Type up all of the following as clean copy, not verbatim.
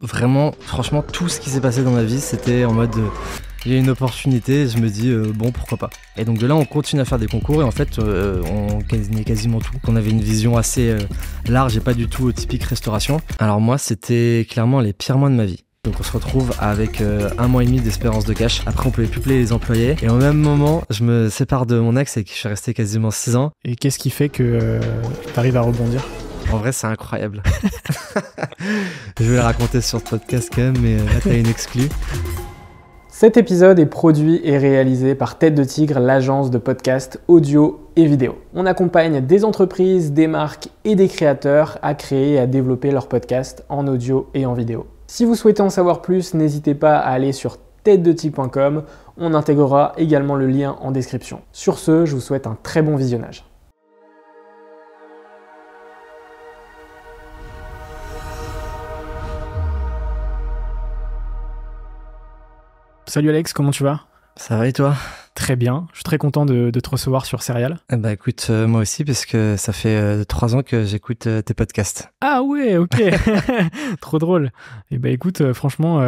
vraiment, franchement, tout ce qui s'est passé dans ma vie, c'était en mode il y a une opportunité, je me dis bon, pourquoi pas. Et donc de là, on continue à faire des concours et en fait, on gagnait quasiment tout. On avait une vision assez large et pas du tout typique restauration. Alors moi, c'était clairement les pires mois de ma vie. Donc on se retrouve avec 1 mois et demi d'espérance de cash. Après, on pouvait plus payer les employés. Et au même moment, je me sépare de mon ex avec qui je suis resté quasiment 6 ans. Et qu'est-ce qui fait que t'arrives à rebondir ? En vrai, c'est incroyable. Je vais le raconter sur ce podcast quand même, mais là, t'as une exclue. Cet épisode est produit et réalisé par Tête de Tigre, l'agence de podcast audio et vidéo. On accompagne des entreprises, des marques et des créateurs à créer et à développer leur podcast en audio et en vidéo. Si vous souhaitez en savoir plus, n'hésitez pas à aller sur têtedetigre.com. On intégrera également le lien en description. Sur ce, je vous souhaite un très bon visionnage. Salut Alex, comment tu vas ? Ça va et toi ? Très bien, je suis très content de te recevoir sur Serial. Bah écoute, moi aussi, parce que ça fait 3 ans que j'écoute tes podcasts. Ah ouais, ok, trop drôle. Et bah écoute, franchement,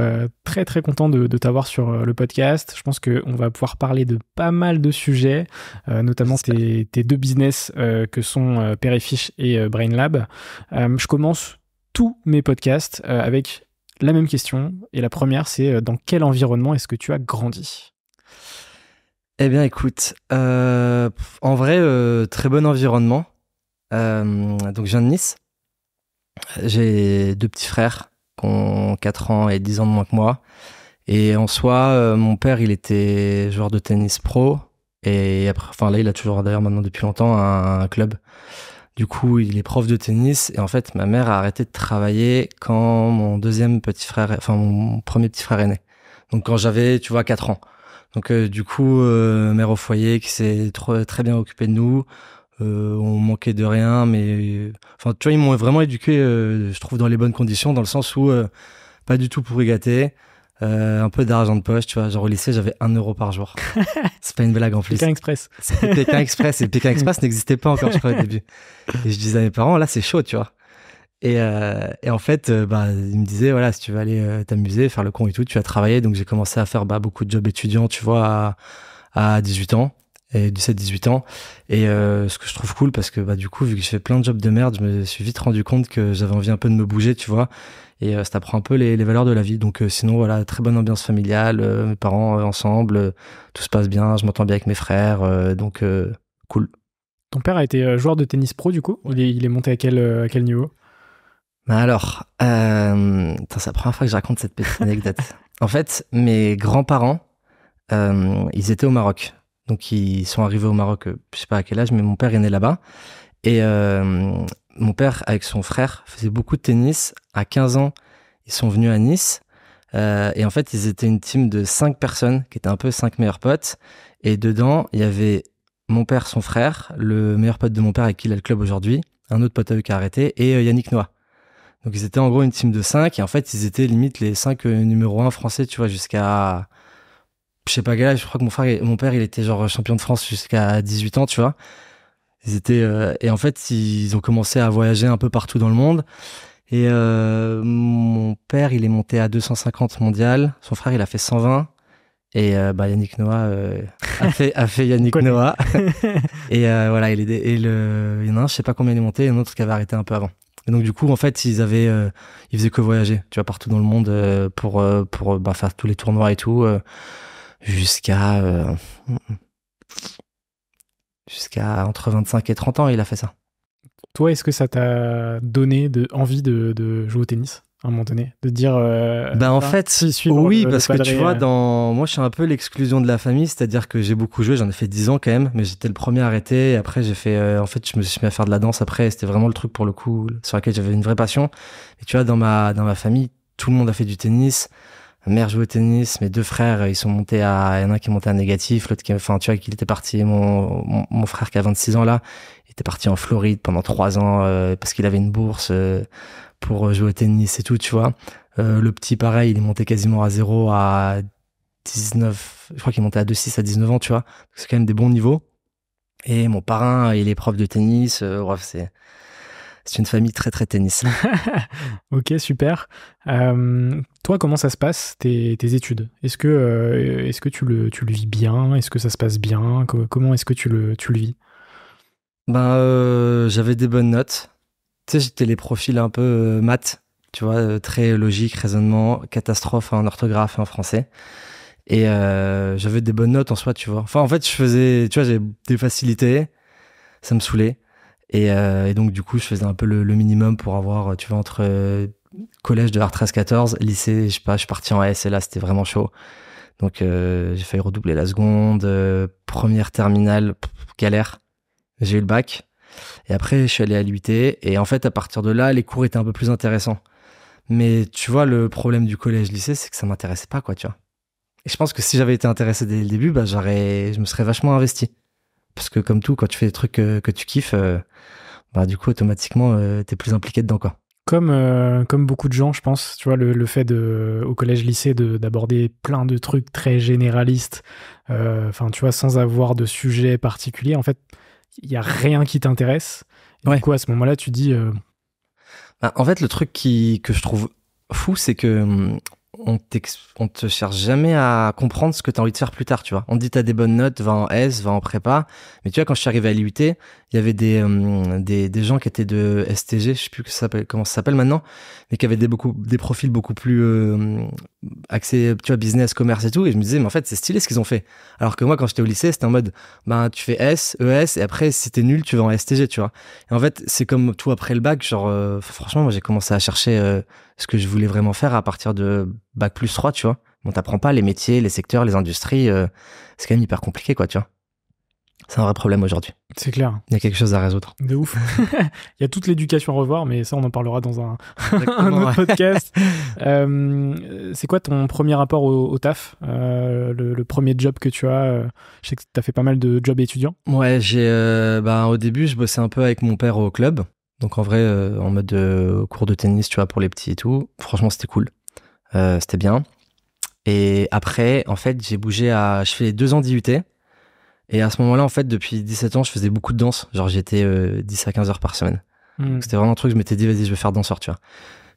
très très content de t'avoir sur le podcast. Je pense qu'on va pouvoir parler de pas mal de sujets, notamment tes 2 business que sont Père et Fiche et Brainlab. Je commence tous mes podcasts avec la même question. Et la première, c'est dans quel environnement est-ce que tu as grandi ? Eh bien, écoute, en vrai, très bon environnement. Donc, je viens de Nice. J'ai 2 petits frères qui ont 4 ans et 10 ans de moins que moi. Et en soi, mon père, il était joueur de tennis pro. Et après, enfin là, il a toujours, d'ailleurs, maintenant depuis longtemps, un club. Du coup, il est prof de tennis. Et en fait, ma mère a arrêté de travailler quand mon premier petit frère est né. Donc, quand j'avais, tu vois, 4 ans. Donc, du coup, mère au foyer qui s'est très bien occupée de nous. On manquait de rien, mais enfin, tu vois, ils m'ont vraiment éduqué, je trouve, dans les bonnes conditions, dans le sens où pas du tout pourri gâté. Un peu d'argent de poche, tu vois. Genre au lycée, j'avais 1 euro par jour. C'est pas une blague en plus. Pékin Express. C'était Pékin Express. Et Pékin Express n'existait pas encore, je crois, au début. Et je disais à mes parents, là, c'est chaud, tu vois. Et en fait, ils me disaient, voilà, si tu veux aller t'amuser, faire le con et tout, tu vas travailler. Donc j'ai commencé à faire beaucoup de jobs étudiants, tu vois, à 18 ans. Et 17-18 ans. Et ce que je trouve cool, parce que du coup, vu que je fais plein de jobs de merde, je me suis vite rendu compte que j'avais envie un peu de me bouger, tu vois. Et ça t'apprend un peu les valeurs de la vie. Donc sinon, voilà, très bonne ambiance familiale, mes parents ensemble, tout se passe bien, je m'entends bien avec mes frères, donc cool. Ton père a été joueur de tennis pro, du coup ? Il est monté à quel niveau ? Alors, c'est la première fois que je raconte cette petite anecdote. En fait, mes grands-parents, ils étaient au Maroc. Donc, ils sont arrivés au Maroc, je sais pas à quel âge, mais mon père est né là-bas. Et mon père, avec son frère, faisait beaucoup de tennis. À 15 ans, ils sont venus à Nice. Et en fait, ils étaient une team de 5 personnes, qui étaient un peu 5 meilleurs potes. Et dedans, il y avait mon père, son frère, le meilleur pote de mon père avec qui il a le club aujourd'hui, un autre pote à eux qui a arrêté, et Yannick Noah. Donc, ils étaient en gros une team de 5. Et en fait, ils étaient limite les 5 numéro 1 français, tu vois, jusqu'à... Je sais pas quel âge, je crois que mon père, il était genre champion de France jusqu'à 18 ans, tu vois. Ils étaient, et en fait, ils ont commencé à voyager un peu partout dans le monde. Et mon père, il est monté à 250 mondial. Son frère, il a fait 120. Et Yannick Noah a fait Yannick Noah. Et voilà, il y en a un, je sais pas combien il est monté, et un autre qui avait arrêté un peu avant. Et donc du coup, en fait, ils faisaient que voyager, tu vois, partout dans le monde pour faire tous les tournois et tout. Jusqu'à entre 25 et 30 ans, il a fait ça. Toi, est-ce que ça t'a donné envie de jouer au tennis à un moment donné ? De dire... en fait, oui, parce que tu vois, moi, je suis un peu l'exclusion de la famille, c'est-à-dire que j'ai beaucoup joué, j'en ai fait 10 ans quand même, mais j'étais le premier à arrêter. Et après, j'ai fait... en fait, je me suis mis à faire de la danse après, c'était vraiment le truc pour le coup sur lequel j'avais une vraie passion. Et tu vois, dans ma famille, tout le monde a fait du tennis. Ma mère jouait au tennis, mes 2 frères, ils sont montés il y en a un qui est monté à négatif, l'autre tu vois, qu'il était parti, mon frère qui a 26 ans là, il était parti en Floride pendant 3 ans, parce qu'il avait une bourse, pour jouer au tennis et tout, tu vois. Le petit, pareil, il est monté quasiment à 0 à 19, je crois qu'il est monté à 2,6 à 19 ans, tu vois. C'est quand même des bons niveaux. Et mon parrain, il est prof de tennis, bref, C'est une famille très, très tennis. Ok, super. Toi, comment ça se passe, tes études? Est-ce que tu le vis bien? Est-ce que ça se passe bien? Comment est-ce que tu le vis? J'avais des bonnes notes. Tu sais, j'étais les profils un peu maths, tu vois, très logique, raisonnement, catastrophe en orthographe et en français. Et j'avais des bonnes notes en soi, tu vois. Enfin, en fait, j'avais des facilités, ça me saoulait. Et donc, du coup, je faisais un peu le minimum pour avoir, tu vois, entre collège de R13-14, lycée, je sais pas, je suis parti en S et là, c'était vraiment chaud. Donc, j'ai failli redoubler la seconde, première terminale, galère. J'ai eu le bac. Et après, je suis allé à l'UT. Et en fait, à partir de là, les cours étaient un peu plus intéressants. Mais tu vois, le problème du collège-lycée, c'est que ça m'intéressait pas, quoi, tu vois. Et je pense que si j'avais été intéressé dès le début, je me serais vachement investi. Parce que comme tout, quand tu fais des trucs que tu kiffes, du coup, automatiquement, t'es plus impliqué dedans, quoi. Comme beaucoup de gens, je pense, tu vois, le fait au collège-lycée d'aborder plein de trucs très généralistes, enfin, tu vois, sans avoir de sujet particulier, en fait, il n'y a rien qui t'intéresse. Ouais. Du coup, à ce moment-là, tu dis... En fait, le truc que je trouve fou, c'est que on te cherche jamais à comprendre ce que tu as envie de faire plus tard, tu vois. On te dit t'as des bonnes notes, va en S, va en prépa. Mais tu vois, quand je suis arrivé à l'IUT, il y avait des gens qui étaient de STG, je sais plus comment ça s'appelle maintenant, mais qui avaient des profils beaucoup plus axés, tu vois, business, commerce et tout. Et je me disais, mais en fait, c'est stylé ce qu'ils ont fait. Alors que moi, quand j'étais au lycée, c'était en mode, tu fais S, ES, et après, si t'es nul, tu vas en STG, tu vois. Et en fait, c'est comme tout après le bac, genre, franchement, moi, j'ai commencé à chercher ce que je voulais vraiment faire à partir de bac plus 3, tu vois. On t'apprend pas les métiers, les secteurs, les industries, c'est quand même hyper compliqué, quoi, tu vois. C'est un vrai problème aujourd'hui. C'est clair. Il y a quelque chose à résoudre. De ouf. Il y a toute l'éducation à revoir, mais ça, on en parlera dans un autre ouais. podcast. C'est quoi ton premier rapport au taf, le premier job que tu as? Je sais que tu as fait pas mal de jobs étudiants. Ouais, au début, je bossais un peu avec mon père au club. Donc en vrai, en mode cours de tennis, tu vois, pour les petits et tout. Franchement, c'était cool. C'était bien. Et après, en fait, je fais 2 ans d'IUT. Et à ce moment-là, en fait, depuis 17 ans, je faisais beaucoup de danse. Genre, j'étais 10 à 15 heures par semaine. Donc, c'était vraiment un truc, je m'étais dit, vas-y, je vais faire danseur, tu vois.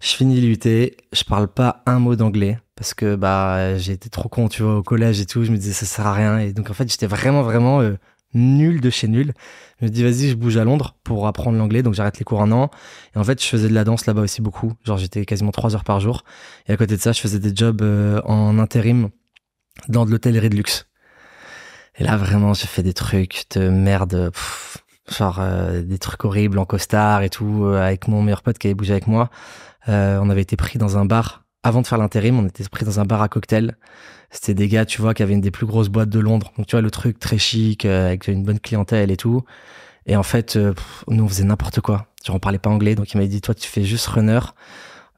Je finis l'IUT, je parle pas un mot d'anglais parce que j'ai été trop con, tu vois, au collège et tout. Je me disais, ça sert à rien. Et donc, en fait, j'étais vraiment, vraiment nul de chez nul. Je me dis, vas-y, je bouge à Londres pour apprendre l'anglais. Donc, j'arrête les cours 1 an. Et en fait, je faisais de la danse là-bas aussi beaucoup. Genre, j'étais quasiment 3 heures par jour. Et à côté de ça, je faisais des jobs en intérim dans de l'hôtellerie de luxe. Et là, vraiment, j'ai fait des trucs de merde, des trucs horribles en costard et tout, avec mon meilleur pote qui avait bougé avec moi. On avait été pris dans un bar, avant de faire l'intérim, on était pris dans un bar à cocktail. C'était des gars, tu vois, qui avaient une des plus grosses boîtes de Londres. Donc, tu vois, le truc très chic, avec une bonne clientèle et tout. Et en fait, nous, on faisait n'importe quoi. Genre, on parlait pas anglais, donc il m'avait dit, toi, tu fais juste runner.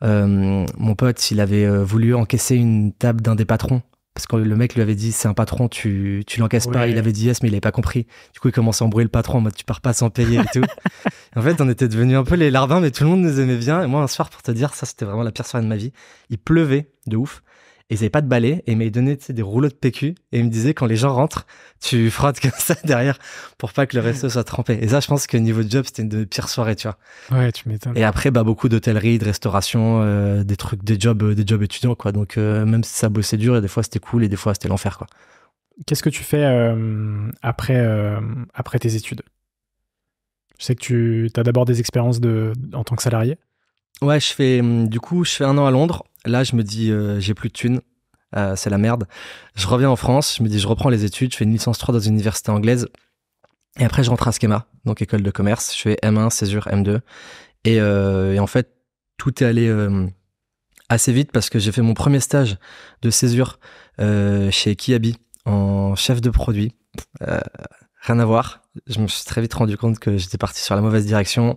Mon pote, il avait voulu encaisser une table d'un des patrons. Parce que le mec lui avait dit, c'est un patron, tu l'encaisses pas. Il avait dit yes, mais il avait pas compris. Du coup, il commençait à embrouiller le patron en mode, tu pars pas sans payer et tout. En fait, on était devenus un peu les larbins, mais tout le monde nous aimait bien. Et moi, un soir, pour te dire, ça, c'était vraiment la pire soirée de ma vie. Il pleuvait de ouf. Et ils avaient pas de balai. Et il m'avait donné, des rouleaux de PQ. Et il me disait, quand les gens rentrent, tu frottes comme ça derrière pour pas que le resto soit trempé. Et ça, je pense que niveau de job, c'était une de mes pires soirées, tu vois. Ouais, tu m'étonnes. Et après, beaucoup d'hôtellerie, de restauration, des jobs étudiants, quoi. Donc, même si ça bossait dur, et des fois c'était cool, et des fois c'était l'enfer, quoi. Qu'est-ce que tu fais après tes études? Je sais que tu as d'abord des expériences en tant que salarié. Ouais, je fais 1 an à Londres. Là, je me dis, j'ai plus de thunes. C'est la merde. Je reviens en France. Je me dis, je reprends les études. Je fais une licence 3 dans une université anglaise. Et après, je rentre à Schema, donc école de commerce. Je fais M1, césure, M2. Et en fait, tout est allé assez vite parce que j'ai fait mon premier stage de césure chez Kiabi en chef de produit. Rien à voir. Je me suis très vite rendu compte que j'étais parti sur la mauvaise direction.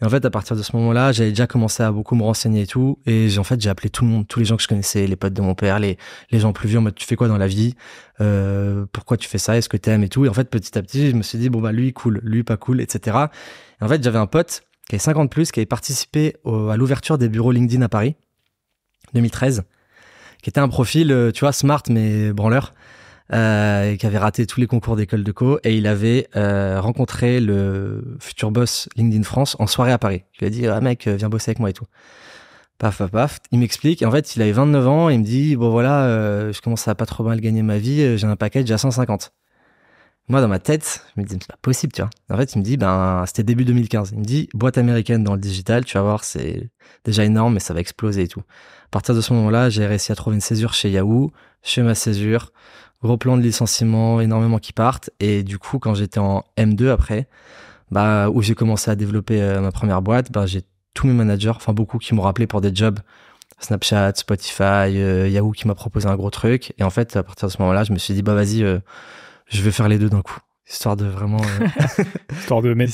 Et en fait, à partir de ce moment-là, j'avais déjà commencé à beaucoup me renseigner et tout. Et j'ai appelé tout le monde, tous les gens que je connaissais, les potes de mon père, les gens plus vieux, en mode, tu fais quoi dans la vie? Pourquoi tu fais ça? Est-ce que t'aimes et tout? Et en fait, petit à petit, je me suis dit, lui, cool, lui, pas cool, etc. Et en fait, j'avais un pote qui avait 50 plus, qui avait participé à l'ouverture des bureaux LinkedIn à Paris, 2013, qui était un profil, tu vois, smart, mais branleur. et qui avait raté tous les concours d'école de co, et il avait rencontré le futur boss LinkedIn France en soirée à Paris. Il lui a dit ah mec, viens bosser avec moi et tout. Paf, paf, paf. Il m'explique. Et en fait, il avait 29 ans. Et il me dit, bon voilà, je commence à pas trop mal gagner ma vie. J'ai un package à 150. Moi, dans ma tête, je me dis, c'est pas possible, tu vois. En fait, il me dit, c'était début 2015. Il me dit, boîte américaine dans le digital, tu vas voir, c'est déjà énorme, mais ça va exploser et tout. À partir de ce moment-là, j'ai réussi à trouver une césure chez Yahoo. Je fais ma césure. Gros plan de licenciement, énormément qui partent. Et du coup, quand j'étais en M2 après, où j'ai commencé à développer ma première boîte, j'ai tous mes managers, enfin beaucoup, qui m'ont rappelé pour des jobs, Snapchat, Spotify, Yahoo qui m'a proposé un gros truc. Et en fait, à partir de ce moment-là, je me suis dit, vas-y, je vais faire les deux d'un coup. Histoire de vraiment... histoire de mettre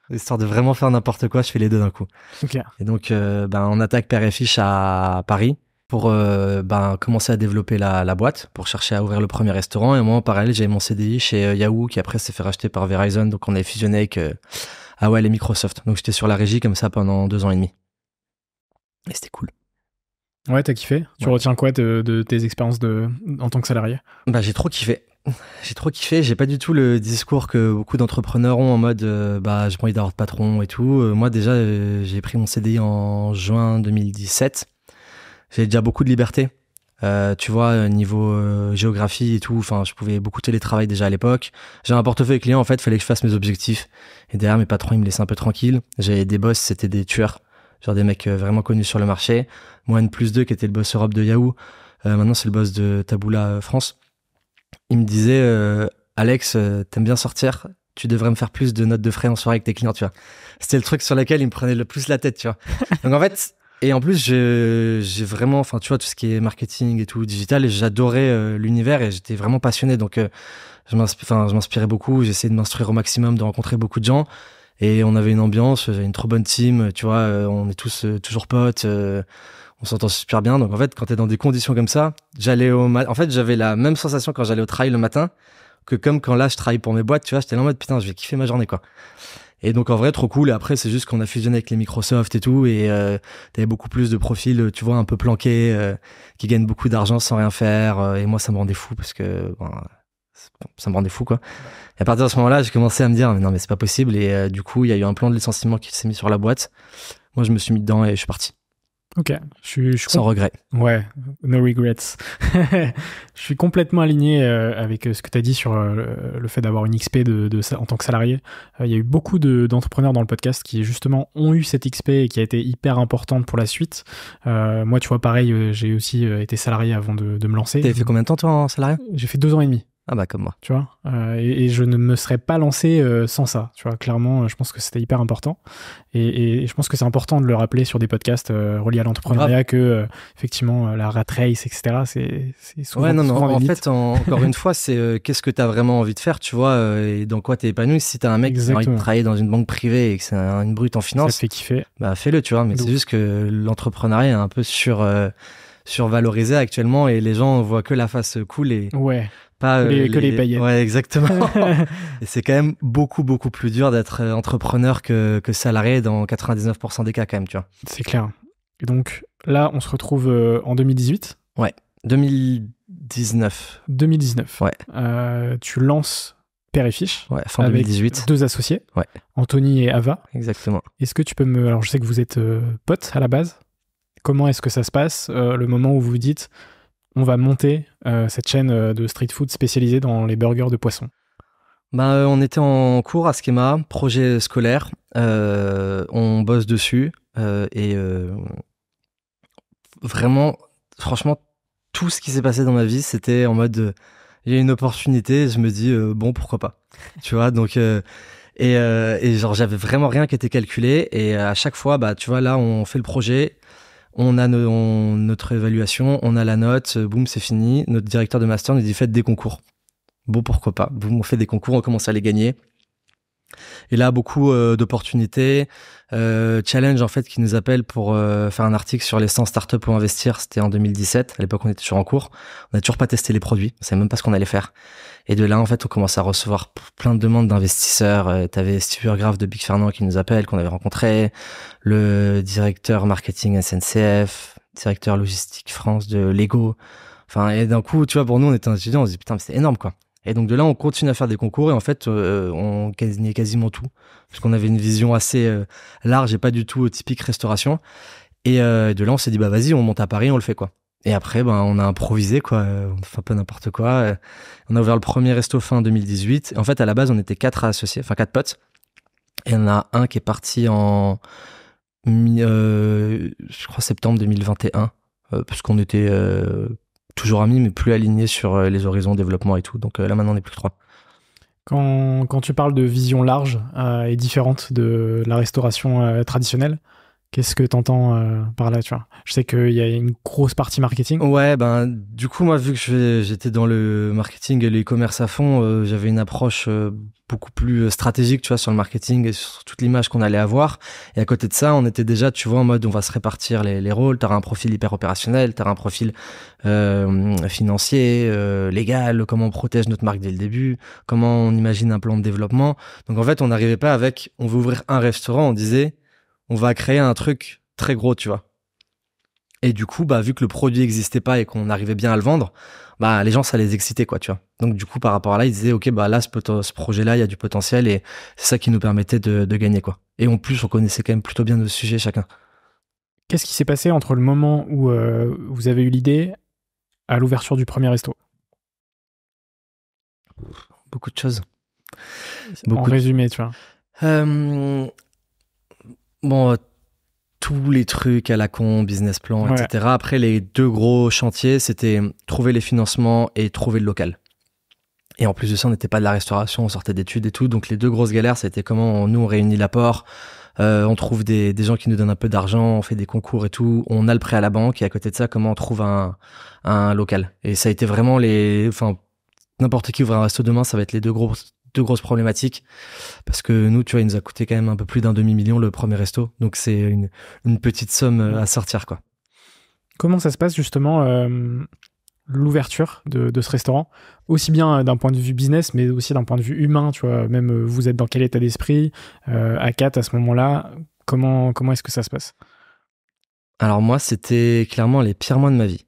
histoire de vraiment faire n'importe quoi, je fais les deux d'un coup. Okay. Et donc, on attaque Père et Fiche à Paris pour commencer à développer la boîte, pour chercher à ouvrir le premier restaurant. Et moi, en parallèle, j'avais mon CDI chez Yahoo, qui après s'est fait racheter par Verizon. Donc, on avait fusionné avec... et Microsoft. Donc, j'étais sur la régie comme ça pendant 2 ans et demi. Et c'était cool. Ouais, t'as kiffé? Tu retiens quoi de tes expériences en tant que salarié? J'ai trop kiffé. J'ai pas du tout le discours que beaucoup d'entrepreneurs ont en mode j'ai pas envie d'avoir de patron et tout. Moi, déjà, j'ai pris mon CDI en juin 2017. J'ai déjà beaucoup de liberté. Tu vois, niveau géographie et tout, je pouvais beaucoup télétravailler déjà à l'époque. J'ai un portefeuille client, en fait, fallait que je fasse mes objectifs. Et derrière, mes patrons, ils me laissaient un peu tranquille. J'avais des boss, c'était des tueurs. Genre des mecs vraiment connus sur le marché. Moi, N+2, qui était le boss Europe de Yahoo. Maintenant, c'est le boss de Taboola France. Il me disait, Alex, t'aimes bien sortir? Tu devrais me faire plus de notes de frais en soirée avec tes clients, tu vois. C'était le truc sur lequel il me prenait le plus la tête, tu vois. Donc, en fait, et en plus, j'ai vraiment, tu vois, tout ce qui est marketing et tout, digital, et j'adorais l'univers et j'étais vraiment passionné. Donc, je m'inspirais beaucoup. J'essayais de m'instruire au maximum, de rencontrer beaucoup de gens. Et on avait une ambiance, j'avais une trop bonne team, tu vois, on est tous toujours potes, on s'entend super bien. Donc en fait, quand t'es dans des conditions comme ça, en fait, j'avais la même sensation quand j'allais au travail le matin que comme quand là, je travaille pour mes boîtes, tu vois, j'étais là en mode putain, je vais kiffer ma journée, quoi. Et donc en vrai, trop cool. Et après, c'est juste qu'on a fusionné avec les Microsoft et tout, et t'avais beaucoup plus de profils, tu vois, un peu planqués, qui gagnent beaucoup d'argent sans rien faire. Et moi, ça me rendait fou parce que ça me rendait fou, quoi. Et à partir de ce moment-là, j'ai commencé à me dire, mais non, mais c'est pas possible. Et du coup, il y a eu un plan de licenciement qui s'est mis sur la boîte. Moi, je me suis mis dedans et je suis parti. Ok, je sans regret. Ouais, no regrets. Je suis complètement aligné avec ce que tu as dit sur le fait d'avoir une XP en tant que salarié. Il y a eu beaucoup d'entrepreneurs dans le podcast qui justement ont eu cette XP et qui a été hyper importante pour la suite. Moi, tu vois, pareil, j'ai aussi été salarié avant de me lancer. T'avais fait combien de temps toi en salarié? J'ai fait 2 ans et demi. Ah comme moi. Tu vois, et je ne me serais pas lancé sans ça. Tu vois, clairement, je pense que c'était hyper important. Et je pense que c'est important de le rappeler sur des podcasts reliés à l'entrepreneuriat que, effectivement, la rat race, etc., c'est souvent... Ouais, non, souvent en fait, encore une fois, c'est qu'est-ce que tu as vraiment envie de faire, tu vois, et dans quoi tu es épanoui. Si tu as un mec qui a envie de travailler dans une banque privée et que c'est une brute en finance, ça te fait kiffer. Fais-le, tu vois. Mais c'est juste que l'entrepreneuriat est un peu survalorisé actuellement et les gens voient que la face cool et... Ouais. Pas que les paillettes. Ouais, exactement. Et c'est quand même beaucoup plus dur d'être entrepreneur que salarié dans 99% des cas quand même, tu vois. C'est clair. Et donc là, on se retrouve en 2018. Ouais, 2019. 2019. Ouais. Tu lances Père et Fiche. Ouais, fin avec 2018. 2 associés. Ouais. Anthony et Ava. Exactement. Est-ce que tu peux alors je sais que vous êtes potes à la base. Comment est-ce que ça se passe, le moment où vous vous dites on va monter cette chaîne de street food spécialisée dans les burgers de poisson? On était en cours à Schema, projet scolaire, on bosse dessus et vraiment, franchement, tout ce qui s'est passé dans ma vie, c'était en mode il y a une opportunité, je me dis bon, pourquoi pas, tu vois. Donc et genre j'avais vraiment rien qui était calculé et à chaque fois, tu vois, là on fait le projet. On a notre évaluation, on a la note, boum, c'est fini. Notre directeur de master nous dit faites des concours. Bon, pourquoi pas. Boum, on fait des concours, on commence à les gagner. Et là, beaucoup d'opportunités. Challenge, en fait, qui nous appelle pour faire un article sur les 100 startups pour investir. C'était en 2017. À l'époque, on était toujours en cours. On n'a toujours pas testé les produits. On savait même pas ce qu'on allait faire. Et de là, en fait, on commence à recevoir plein de demandes d'investisseurs. T'avais Steve Urgraf de Big Fernand qui nous appelle, qu'on avait rencontré. Le directeur marketing SNCF, directeur logistique France de Lego. Enfin, et d'un coup, tu vois, pour nous, on était étudiants, on se dit putain, mais c'est énorme, quoi. Et donc de là, on continue à faire des concours et en fait, on gagnait quasiment tout parce qu'on avait une vision assez large et pas du tout typique restauration. Et de là, on s'est dit bah vas-y, on monte à Paris, on le fait quoi. Et après, ben on a improvisé quoi, on fait un peu n'importe quoi. On a ouvert le premier resto fin 2018. Et en fait, à la base, on était 4 associés, enfin 4 potes. Et il y en a un qui est parti en je crois septembre 2021 parce qu'on était toujours amis, mais plus alignés sur les horizons développement et tout. Donc là, maintenant, on n'est plus que 3. Quand tu parles de vision large et différente de la restauration traditionnelle, qu'est-ce que tu entends par là, tu vois? Je sais qu'il y a une grosse partie marketing. Ouais, ben du coup, moi, vu que j'étais dans le marketing et l'e-commerce à fond, j'avais une approche beaucoup plus stratégique, tu vois, sur le marketing et sur toute l'image qu'on allait avoir. Et à côté de ça, on était déjà, tu vois, en mode on va se répartir les rôles. T'auras un profil hyper opérationnel, t'auras un profil financier, légal, comment on protège notre marque dès le début, comment on imagine un plan de développement. Donc en fait, on n'arrivait pas avec, on veut ouvrir un restaurant, on disait, on va créer un truc très gros, tu vois. Et du coup, bah, vu que le produit n'existait pas et qu'on arrivait bien à le vendre, bah, les gens, ça les excitait, quoi, tu vois. Donc, du coup, par rapport à là, ils disaient, OK, bah, là, ce projet-là, il y a du potentiel et c'est ça qui nous permettait de gagner, quoi. Et en plus, on connaissait quand même plutôt bien nos sujets chacun. Qu'est-ce qui s'est passé entre le moment où vous avez eu l'idée à l'ouverture du premier resto? Beaucoup de choses. En résumé, tu vois. Bon, tous les trucs à la con, business plan, Ouais. etc. Après, les 2 gros chantiers, c'était trouver les financements et trouver le local. Et en plus de ça, on n'était pas de la restauration, on sortait d'études et tout. Donc les 2 grosses galères, c'était comment on réunit l'apport, on trouve des gens qui nous donnent un peu d'argent, on fait des concours et tout. On a le prêt à la banque et à côté de ça, comment on trouve un local. Et ça a été vraiment enfin, n'importe qui ouvre un resto demain, ça va être les deux grosses problématiques. Parce que nous, tu vois, il nous a coûté quand même un peu plus d'1 demi-million le premier resto. Donc c'est une petite somme à sortir, quoi. Comment ça se passe justement l'ouverture de ce restaurant, aussi bien d'un point de vue business, mais aussi d'un point de vue humain, tu vois, même vous êtes dans quel état d'esprit à 4 à ce moment-là, comment est-ce que ça se passe? Alors moi, c'était clairement les pires mois de ma vie.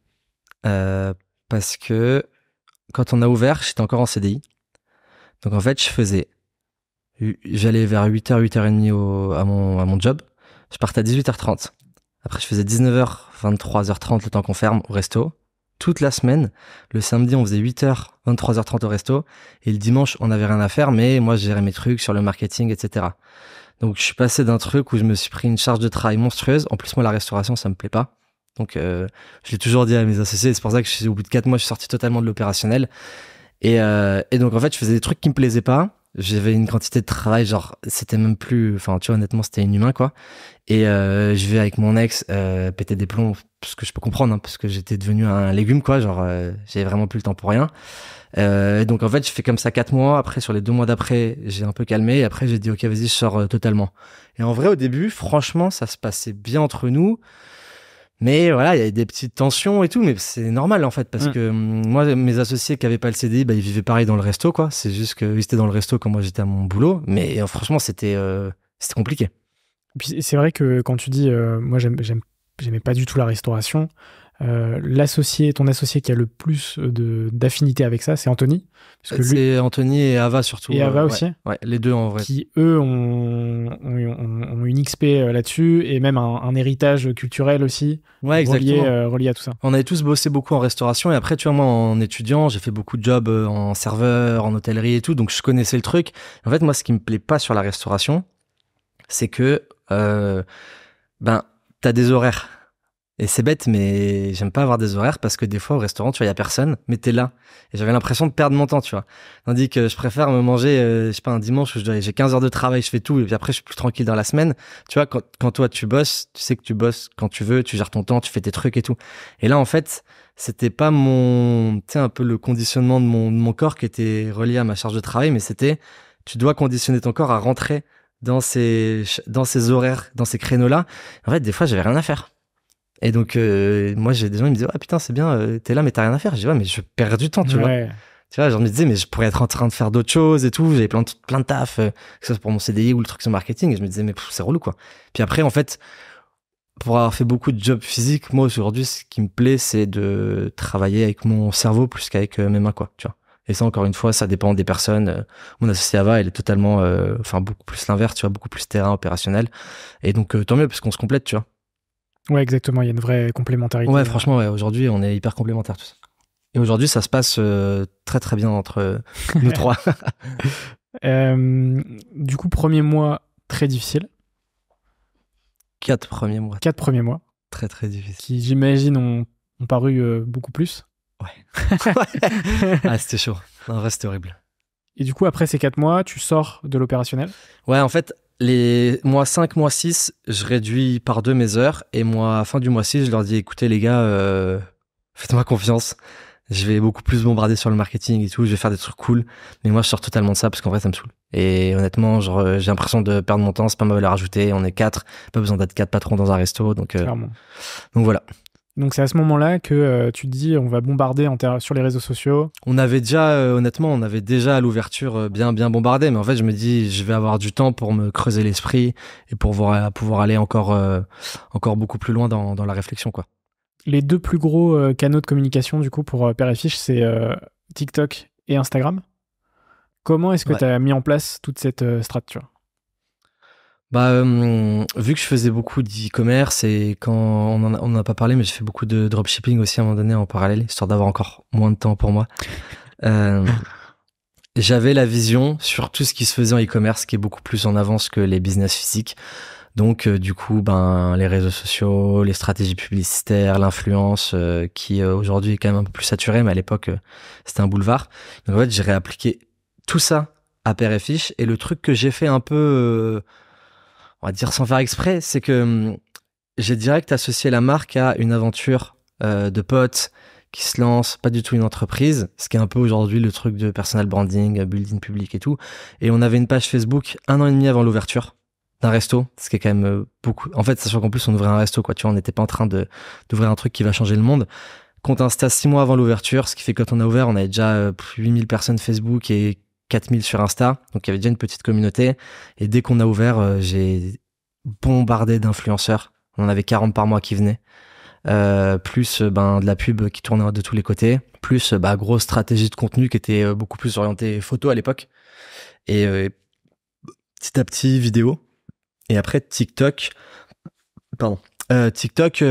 Parce que quand on a ouvert, j'étais encore en CDI. Donc en fait, j'allais vers 8h, 8h30 à mon job. Je partais à 18h30. Après, je faisais 19h, 23h30 le temps qu'on ferme au resto. Toute la semaine, le samedi, on faisait 8h, 23h30 au resto. Et le dimanche, on n'avait rien à faire, mais moi, je gérais mes trucs sur le marketing, etc. Donc, je suis passé d'un truc où je me suis pris une charge de travail monstrueuse. En plus, moi, la restauration, ça me plaît pas. Donc, je l'ai toujours dit à mes associés. C'est pour ça que au bout de 4 mois, je suis sorti totalement de l'opérationnel. Et donc, en fait, je faisais des trucs qui me plaisaient pas. J'avais une quantité de travail, genre, c'était même plus, enfin, tu vois, honnêtement, c'était inhumain, quoi. Et je vais avec mon ex péter des plombs, parce que je peux comprendre, hein, parce que j'étais devenu un légume, quoi. Genre, j'avais vraiment plus le temps pour rien. Et donc, en fait, je fais comme ça 4 mois. Après, sur les 2 mois d'après, j'ai un peu calmé. Et après, j'ai dit, OK, vas-y, je sors totalement. Et en vrai, au début, franchement, ça se passait bien entre nous. Mais voilà, il y avait des petites tensions et tout, mais c'est normal en fait, parce que moi, mes associés qui avaient pas le CDI, bah, ils vivaient pareil dans le resto, quoi. C'est juste qu'ils étaient dans le resto quand moi j'étais à mon boulot, mais franchement, c'était compliqué. Et puis c'est vrai que quand tu dis, moi j'aimais pas du tout la restauration, ton associé qui a le plus d'affinité avec ça, c'est Anthony. Parce que c'est Anthony et Ava surtout. Et Ava aussi. Ouais, les deux en vrai. Qui, eux, ont une XP là-dessus et même un héritage culturel aussi. Ouais, exactement. Relié à tout ça. On avait tous bossé beaucoup en restauration et après, tu vois, moi, en étudiant, j'ai fait beaucoup de jobs en serveur, en hôtellerie et tout, donc je connaissais le truc. En fait, moi, ce qui me plaît pas sur la restauration, c'est que, t'as des horaires. Et c'est bête, mais j'aime pas avoir des horaires parce que des fois au restaurant, tu vois, il y a personne, mais t'es là. Et j'avais l'impression de perdre mon temps, tu vois. Tandis que je préfère me manger, je sais pas, un dimanche où j'ai 15 heures de travail, je fais tout, et puis après je suis plus tranquille dans la semaine. Tu vois, quand toi tu bosses, tu sais que tu bosses quand tu veux, tu gères ton temps, tu fais tes trucs et tout. Et là, en fait, c'était pas tu sais, un peu le conditionnement de mon corps qui était relié à ma charge de travail, mais c'était, tu dois conditionner ton corps à rentrer dans ces horaires, dans ces créneaux-là. En fait, des fois, j'avais rien à faire. Et donc, moi, j'ai des gens qui me disaient, ah putain, c'est bien, t'es là, mais t'as rien à faire. Je dis, ouais, mais je perds du temps, tu vois. Tu vois, genre, je me disais, mais je pourrais être en train de faire d'autres choses et tout. J'avais plein de taf, que ce soit pour mon CDI ou le truc sur marketing. Et je me disais, mais c'est relou, quoi. Puis après, en fait, pour avoir fait beaucoup de jobs physiques, moi aujourd'hui, ce qui me plaît, c'est de travailler avec mon cerveau plus qu'avec mes mains, quoi, tu vois. Et ça, encore une fois, ça dépend des personnes. Mon associé Ava, elle est totalement, beaucoup plus l'inverse, tu vois, beaucoup plus terrain opérationnel. Et donc, tant mieux, parce qu'on se complète, tu vois. Ouais, exactement. Il y a une vraie complémentarité. Ouais, franchement, ouais, aujourd'hui, on est hyper complémentaires tous. Et aujourd'hui, ça se passe très très bien entre nous trois. Du coup, premier mois très difficile. 4 premiers mois. 4 premiers mois. Très très difficile. Qui, j'imagine, ont paru beaucoup plus. Ouais. Ah, c'était chaud. En vrai, c'était horrible. Et du coup, après ces 4 mois, tu sors de l'opérationnel. Ouais, en fait, les mois 5, mois 6, je réduis par 2 mes heures. Et moi, à fin du mois 6, je leur dis, écoutez les gars, faites-moi confiance. Je vais beaucoup plus bombarder sur le marketing et tout. Je vais faire des trucs cool. Mais moi, je sors totalement de ça parce qu'en vrai, ça me saoule. Et honnêtement, genre, j'ai l'impression de perdre mon temps. C'est pas ma valeur ajoutée. On est 4. Pas besoin d'être 4 patrons dans un resto. Donc voilà. Donc c'est à ce moment-là que tu te dis on va bombarder sur les réseaux sociaux. On avait déjà, honnêtement, à l'ouverture bien bombardé. Mais en fait, je me dis, je vais avoir du temps pour me creuser l'esprit et pour pouvoir aller encore beaucoup plus loin dans la réflexion, quoi. Les 2 plus gros canaux de communication du coup pour Père et Fiche, c'est TikTok et Instagram. Comment est-ce que tu as mis en place toute cette strat, tu vois? Vu que je faisais beaucoup d'e-commerce et quand on en a pas parlé, mais j'ai fait beaucoup de dropshipping aussi à un moment donné en parallèle, histoire d'avoir encore moins de temps pour moi. J'avais la vision sur tout ce qui se faisait en e-commerce qui est beaucoup plus en avance que les business physiques. Donc, du coup, les réseaux sociaux, les stratégies publicitaires, l'influence, qui aujourd'hui est quand même un peu plus saturée, mais à l'époque, c'était un boulevard. Donc, en fait, j'ai réappliqué tout ça à Père et Fiche. Et le truc que j'ai fait un peu, on va dire sans faire exprès, c'est que j'ai direct associé la marque à une aventure de potes qui se lance, pas du tout une entreprise, ce qui est un peu aujourd'hui le truc de personal branding, building public et tout. Et on avait une page Facebook 1 an et demi avant l'ouverture d'un resto, ce qui est quand même beaucoup. En fait, sachant qu'en plus on ouvrait un resto, quoi. Tu vois, on n'était pas en train d'ouvrir un truc qui va changer le monde. Compte Insta 6 mois avant l'ouverture, ce qui fait que quand on a ouvert, on avait déjà 8000 personnes Facebook et 4000 sur Insta. Donc il y avait déjà une petite communauté. Et dès qu'on a ouvert, j'ai bombardé d'influenceurs. On en avait 40 par mois qui venaient. Plus de la pub qui tournait de tous les côtés. Plus grosse stratégie de contenu qui était beaucoup plus orientée photo à l'époque. Et petit à petit, vidéo. Et après, TikTok. TikTok,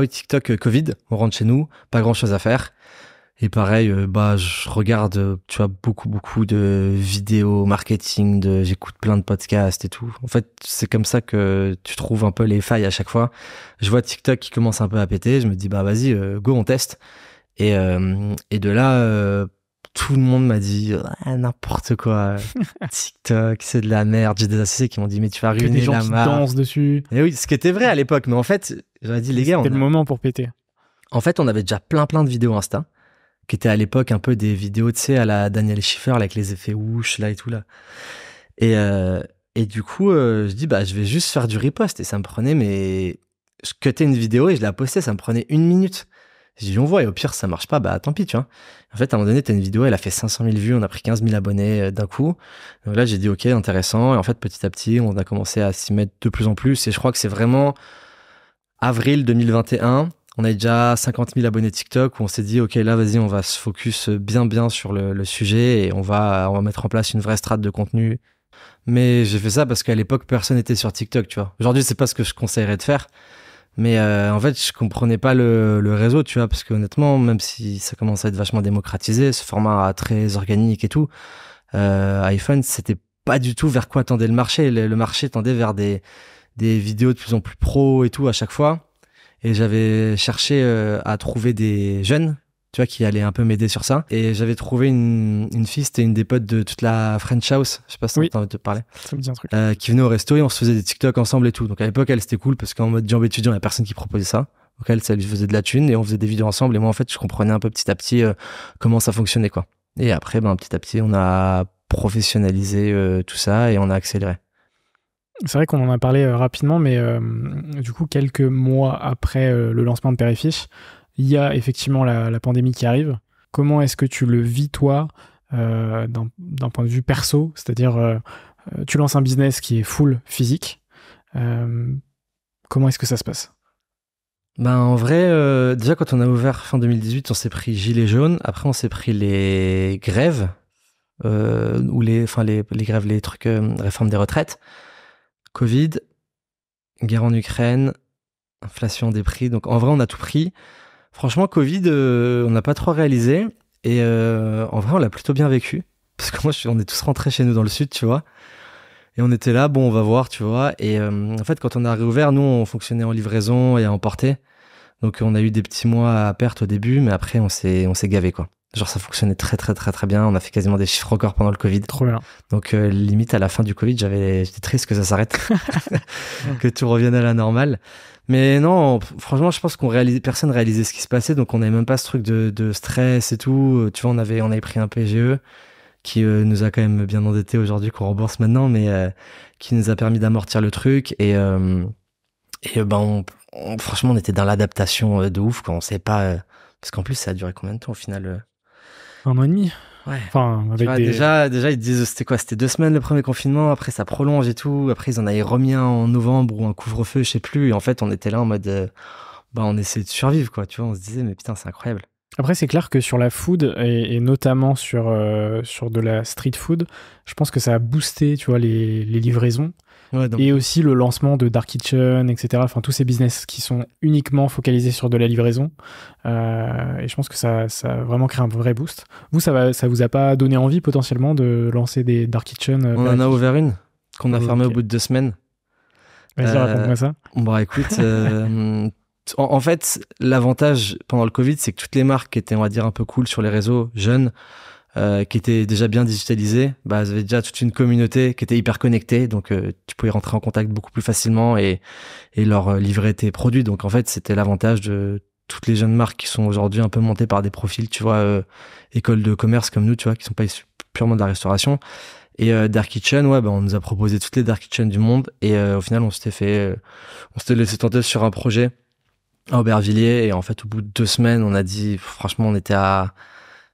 TikTok, Covid, on rentre chez nous, pas grand chose à faire. Et pareil, je regarde, tu vois, beaucoup de vidéos marketing, j'écoute plein de podcasts et tout. En fait, c'est comme ça que tu trouves un peu les failles à chaque fois. Je vois TikTok qui commence un peu à péter, je me dis, vas-y, go, on teste. Et de là, tout le monde m'a dit n'importe quoi. TikTok, c'est de la merde. J'ai des associés qui m'ont dit mais tu vas ruiner la marque. Que des gens qui dansent dessus. Et oui, ce qui était vrai à l'époque. Mais en fait, j'aurais dit les gars, c'était le moment pour péter. En fait, on avait déjà plein de vidéos Insta qui étaient à l'époque un peu des vidéos, tu sais, à la Daniel Schiffer là, avec les effets whoosh là et tout là. Et du coup, je dis je vais juste faire du repost et ça me prenait je cutais une vidéo et je la postais, ça me prenait 1 minute. J'ai dit, on voit, et au pire, ça marche pas, tant pis, tu vois. En fait, à un moment donné, t'as une vidéo, elle a fait 500 000 vues, on a pris 15 000 abonnés d'un coup. Donc là, j'ai dit, ok, intéressant. Et en fait, petit à petit, on a commencé à s'y mettre de plus en plus. Et je crois que c'est vraiment avril 2021. On a déjà 50 000 abonnés TikTok où on s'est dit, ok, là, vas-y, on va se focus bien sur le sujet et on va mettre en place une vraie strate de contenu. Mais j'ai fait ça parce qu'à l'époque, personne n'était sur TikTok, tu vois. Aujourd'hui, c'est pas ce que je conseillerais de faire. Mais en fait, je comprenais pas le réseau, tu vois, parce que honnêtement, même si ça commence à être vachement démocratisé, ce format très organique et tout, iPhone, c'était pas du tout vers quoi tendait le marché. Le marché tendait vers des vidéos de plus en plus pro et tout à chaque fois. Et j'avais cherché à trouver des jeunes, tu vois, qui allaient un peu m'aider sur ça. Et j'avais trouvé une fille, c'était une des potes de toute la French House, je sais pas si t'as envie de te parler. Ça me dit un truc. Qui venait au resto et on se faisait des TikTok ensemble et tout. Donc à l'époque, elle, c'était cool parce qu'en mode job étudiant, il y a personne qui proposait ça. Donc elle, ça lui faisait de la thune et on faisait des vidéos ensemble. Et moi, en fait, je comprenais un peu petit à petit comment ça fonctionnait, quoi. Et après, petit à petit, on a professionnalisé tout ça et on a accéléré. C'est vrai qu'on en a parlé rapidement, mais du coup, quelques mois après le lancement de Père et Fiche, il y a effectivement la pandémie qui arrive. Comment est-ce que tu le vis, toi, d'un point de vue perso? C'est-à-dire, tu lances un business qui est full physique. Comment est-ce que ça se passe? Ben, en vrai, déjà quand on a ouvert fin 2018, on s'est pris gilets jaunes. Après, on s'est pris les grèves, ou les grèves, les trucs, réforme des retraites, Covid, guerre en Ukraine, inflation des prix. Donc en vrai, on a tout pris. Franchement, Covid, on n'a pas trop réalisé. Et en vrai, on l'a plutôt bien vécu. Parce que on est tous rentrés chez nous dans le sud, tu vois. Et on était là, bon, on va voir, tu vois. Et en fait, quand on a réouvert, nous, on fonctionnait en livraison et à emporter. Donc on a eu des petits mois à perte au début, mais après, on s'est gavé, quoi. Genre, ça fonctionnait très, très, très, très bien. On a fait quasiment des chiffres records pendant le Covid. Trop bien. Donc, limite, à la fin du Covid, j'étais triste que ça s'arrête, que tout revienne à la normale. Mais non, franchement, je pense personne réalisait ce qui se passait. Donc, on n'avait même pas ce truc de stress et tout. Tu vois, on avait pris un PGE qui nous a quand même bien endettés aujourd'hui, qu'on rembourse maintenant, mais qui nous a permis d'amortir le truc. Et ben, franchement, on était dans l'adaptation de ouf, quand on sait pas. Parce qu'en plus, ça a duré combien de temps au final? 1 an et demi. Ouais. Enfin, avec vois, des... déjà, ils disent, c'était quoi? C'était 2 semaines le premier confinement, après ça prolonge et tout. Après, ils en avaient remis un en novembre ou un couvre-feu, je sais plus. Et en fait, on était là en mode, on essayait de survivre, quoi. Tu vois, on se disait, mais putain, c'est incroyable. Après, c'est clair que sur la food, et notamment sur de la street food, je pense que ça a boosté, tu vois, les livraisons. Ouais, donc... Et aussi le lancement de Dark Kitchen, etc. Enfin, tous ces business qui sont uniquement focalisés sur de la livraison. Et je pense que ça a vraiment créé un vrai boost. Vous, ça vous a pas donné envie potentiellement de lancer des Dark Kitchen? On en a ouvert une, qu'on a fermée Ok. au bout de 2 semaines. Vas-y, raconte-moi ça. Bon, écoute, en fait, l'avantage pendant le Covid, c'est que toutes les marques qui étaient, on va dire, un peu cool sur les réseaux, jeunes, qui étaient déjà bien digitalisées, elles avaient déjà toute une communauté qui était hyper connectée, donc tu pouvais rentrer en contact beaucoup plus facilement et leur livrer tes produits. Donc en fait, c'était l'avantage de toutes les jeunes marques qui sont aujourd'hui un peu montées par des profils, tu vois, écoles de commerce comme nous, tu vois, qui sont pas issus purement de la restauration. Et Dark Kitchen, ouais, on nous a proposé toutes les Dark Kitchen du monde, et au final, on s'était laissé tenter sur un projet à Aubervilliers, et en fait, au bout de 2 semaines, on a dit, franchement, on était à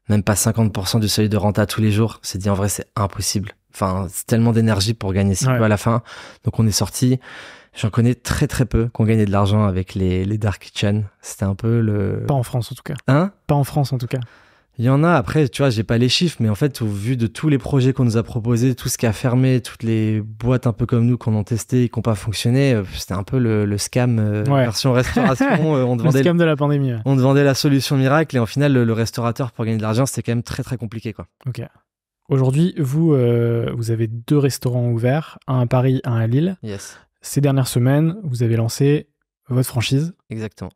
même pas 50% du seuil de renta tous les jours. On s'est dit, en vrai, c'est impossible. Enfin, c'est tellement d'énergie pour gagner si peu à la fin. Donc, on est sorti. J'en connais très, très peu qui ont gagné de l'argent avec les Dark Kitchen. C'était un peu le... Pas en France, en tout cas. Hein? Pas en France, en tout cas. Il y en a, après, tu vois, j'ai pas les chiffres, mais en fait, au vu de tous les projets qu'on nous a proposés, tout ce qui a fermé, toutes les boîtes un peu comme nous qu'on a testé et qui n'ont pas fonctionné, c'était un peu le scam version restauration. On te le scam de la pandémie. On te vendait la solution miracle, et en final, le restaurateur, pour gagner de l'argent, c'était quand même très, très compliqué, quoi. Ok. Aujourd'hui, vous avez 2 restaurants ouverts, un à Paris, un à Lille. Yes. Ces dernières semaines, vous avez lancé votre franchise. Exactement.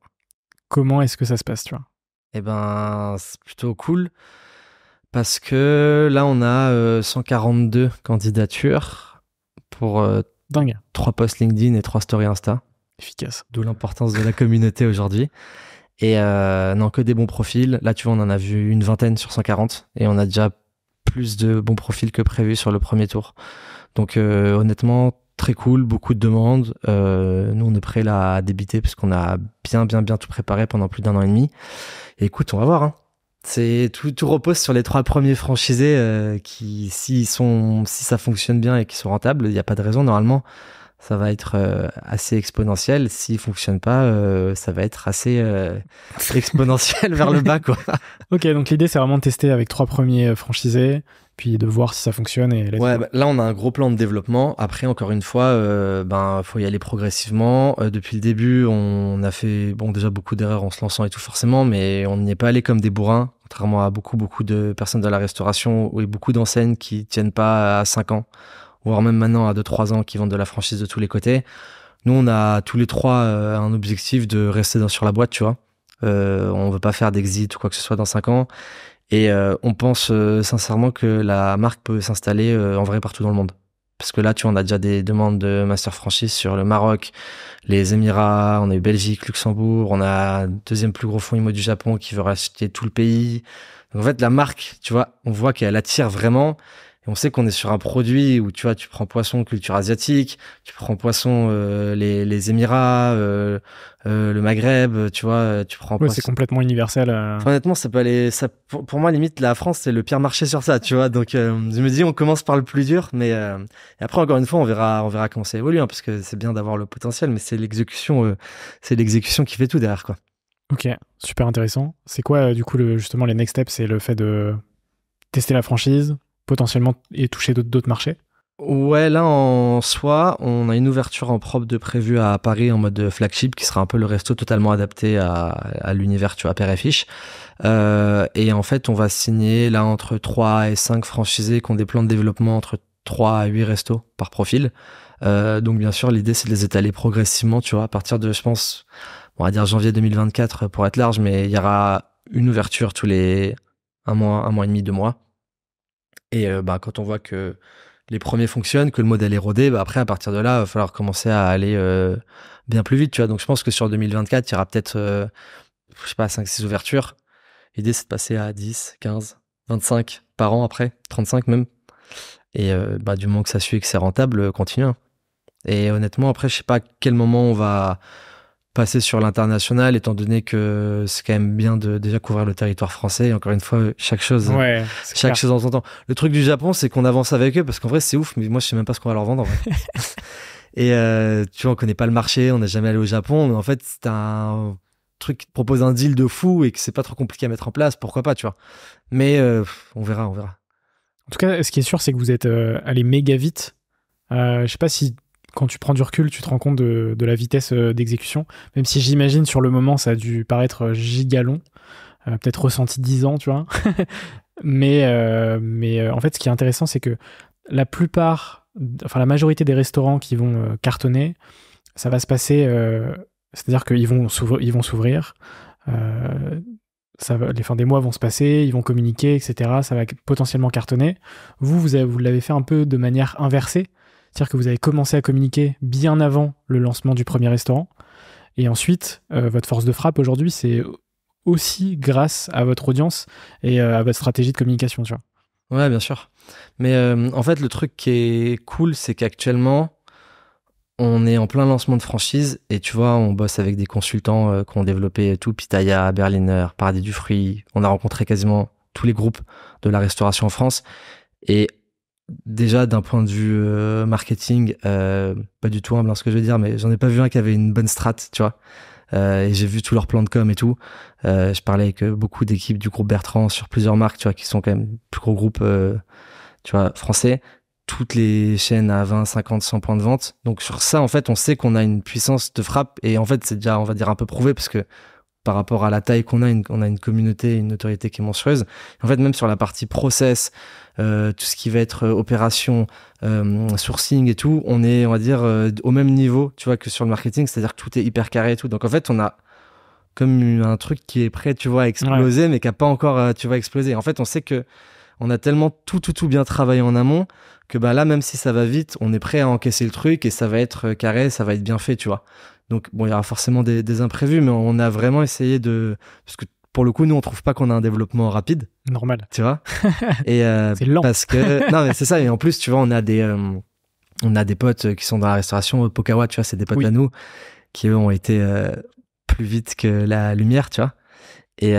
Comment est-ce que ça se passe, tu vois? Eh ben, c'est plutôt cool, parce que là, on a 142 candidatures pour dingue. 3 posts LinkedIn et 3 stories Insta. Efficace. D'où l'importance de la communauté aujourd'hui. Et non, que des bons profils. Là, tu vois, on en a vu une vingtaine sur 140, et on a déjà plus de bons profils que prévu sur le premier tour. Donc, honnêtement, très cool, beaucoup de demandes. Nous, on est prêts là à débiter, parce qu'on a bien tout préparé pendant plus d'1 an et demi. Et écoute, on va voir, hein. C'est tout repose sur les 3 premiers franchisés qui, si ça fonctionne bien et qu'ils sont rentables, il n'y a pas de raison. Normalement, ça va être assez exponentiel. S'ils fonctionnent pas, ça va être assez exponentiel vers le bas, quoi. Ok, donc l'idée, c'est vraiment de tester avec 3 premiers franchisés, puis de voir si ça fonctionne. Et là, on a un gros plan de développement. Après, encore une fois, faut y aller progressivement. Depuis le début, on a fait déjà beaucoup d'erreurs en se lançant et tout, forcément, mais on n'y est pas allé comme des bourrins, contrairement à beaucoup de personnes de la restauration et beaucoup d'enseignes qui tiennent pas à 5 ans, voire même maintenant à 2-3 ans, qui vendent de la franchise de tous les côtés. Nous, on a tous les 3 un objectif de rester sur la boîte, tu vois. On veut pas faire d'exit ou quoi que ce soit dans 5 ans. Et on pense sincèrement que la marque peut s'installer en vrai partout dans le monde. Parce que là, tu vois, on a déjà des demandes de master franchise sur le Maroc, les Émirats, on a eu Belgique, Luxembourg, on a un 2e plus gros fonds immo du Japon qui veut racheter tout le pays. Donc en fait, la marque, tu vois, on voit qu'elle attire vraiment. Et on sait qu'on est sur un produit où, tu vois, tu prends poisson culture asiatique, tu prends poisson les Émirats, le Maghreb, tu vois, tu prends Ouais, c'est complètement universel. Enfin, honnêtement, ça peut aller. Ça, pour moi, limite, la France, c'est le pire marché sur ça, tu vois. Donc, je me dis, on commence par le plus dur, mais et après, encore une fois, on verra comment ça évolue, hein, parce que c'est bien d'avoir le potentiel, mais c'est l'exécution qui fait tout derrière, quoi. Ok, super intéressant. C'est quoi, du coup, justement, les next steps? C'est le fait de tester la franchise, potentiellement, et toucher d'autres marchés? Ouais, là, en soi, on a une ouverture en propre de prévue à Paris en mode flagship, qui sera un peu le resto totalement adapté à l'univers, tu vois, Père et Fiche. Et en fait, on va signer là entre 3 et 5 franchisés qui ont des plans de développement entre 3 à 8 restos par profil. Donc, bien sûr, l'idée, c'est de les étaler progressivement, tu vois, à partir de, je pense, on va dire janvier 2024 pour être large, mais il y aura une ouverture tous les un mois et demi, 2 mois. Et quand on voit que les premiers fonctionnent, que le modèle est rodé, après, à partir de là, il va falloir commencer à aller bien plus vite, tu vois. Donc, je pense que sur 2024, il y aura peut-être, je sais pas, 5-6 ouvertures. L'idée, c'est de passer à 10, 15, 25 par an après, 35 même. Et du moment que ça suit et que c'est rentable, continue. Hein. Et honnêtement, après, je sais pas à quel moment on va passer sur l'international, étant donné que c'est quand même bien de déjà couvrir le territoire français. Et encore une fois, chaque chose en son temps. Le truc du Japon, c'est qu'on avance avec eux, parce qu'en vrai, c'est ouf, mais moi, je sais même pas ce qu'on va leur vendre, en vrai. Et tu vois, on connaît pas le marché, on n'est jamais allé au Japon, mais en fait, c'est un truc qui te propose un deal de fou et que c'est pas trop compliqué à mettre en place, pourquoi pas, tu vois. Mais on verra. En tout cas, ce qui est sûr, c'est que vous êtes allé méga vite. Je sais pas si, quand tu prends du recul, tu te rends compte de la vitesse d'exécution, même si j'imagine sur le moment, ça a dû paraître giga long, peut-être ressenti 10 ans, tu vois. mais en fait, ce qui est intéressant, c'est que la majorité des restaurants qui vont cartonner, ça va se passer... c'est-à-dire qu'ils vont s'ouvrir, les fins des mois vont se passer, ils vont communiquer, etc. Ça va potentiellement cartonner. Vous l'avez fait un peu de manière inversée, c'est-à-dire que vous avez commencé à communiquer bien avant le lancement du premier restaurant, et ensuite, votre force de frappe aujourd'hui, c'est aussi grâce à votre audience et à votre stratégie de communication, tu vois. Ouais, bien sûr. Mais en fait, le truc qui est cool, c'est qu'actuellement, on est en plein lancement de franchise et tu vois, on bosse avec des consultants qui ont développé tout, Pitaya, Berliner, Paradis du Fruit. On a rencontré quasiment tous les groupes de la restauration en France. Et déjà, d'un point de vue marketing, pas du tout humble, ce que je veux dire, mais j'en ai pas vu un qui avait une bonne strat, tu vois. Et j'ai vu tous leurs plans de com et tout. Je parlais avec beaucoup d'équipes du groupe Bertrand sur plusieurs marques, tu vois, qui sont quand même plus gros groupes, tu vois, français. Toutes les chaînes à 20, 50, 100 points de vente. Donc sur ça, en fait, on sait qu'on a une puissance de frappe. Et en fait, c'est déjà, on va dire, un peu prouvé parce que par rapport à la taille qu'on a, on a une communauté, une notoriété qui est monstrueuse. En fait, même sur la partie process, tout ce qui va être opération, sourcing et tout, on est, on va dire, au même niveau, tu vois, que sur le marketing. C'est-à-dire que tout est hyper carré et tout. Donc en fait, on a comme un truc qui est prêt, tu vois, à exploser, mais qui n'a pas encore, tu vois, explosé. En fait, on sait que on a tellement tout bien travaillé en amont que là, même si ça va vite, on est prêt à encaisser le truc et ça va être carré, ça va être bien fait, tu vois. Donc, bon, il y aura forcément des imprévus, mais on a vraiment essayé parce que pour le coup, nous, on trouve pas qu'on a un développement rapide. Normal. Tu vois. Et c'est lent. Parce que... Non, mais c'est ça. Et en plus, tu vois, on a des potes qui sont dans la restauration. Pokawa, tu vois, c'est des potes à nous qui, eux, ont été plus vite que la lumière, tu vois. Et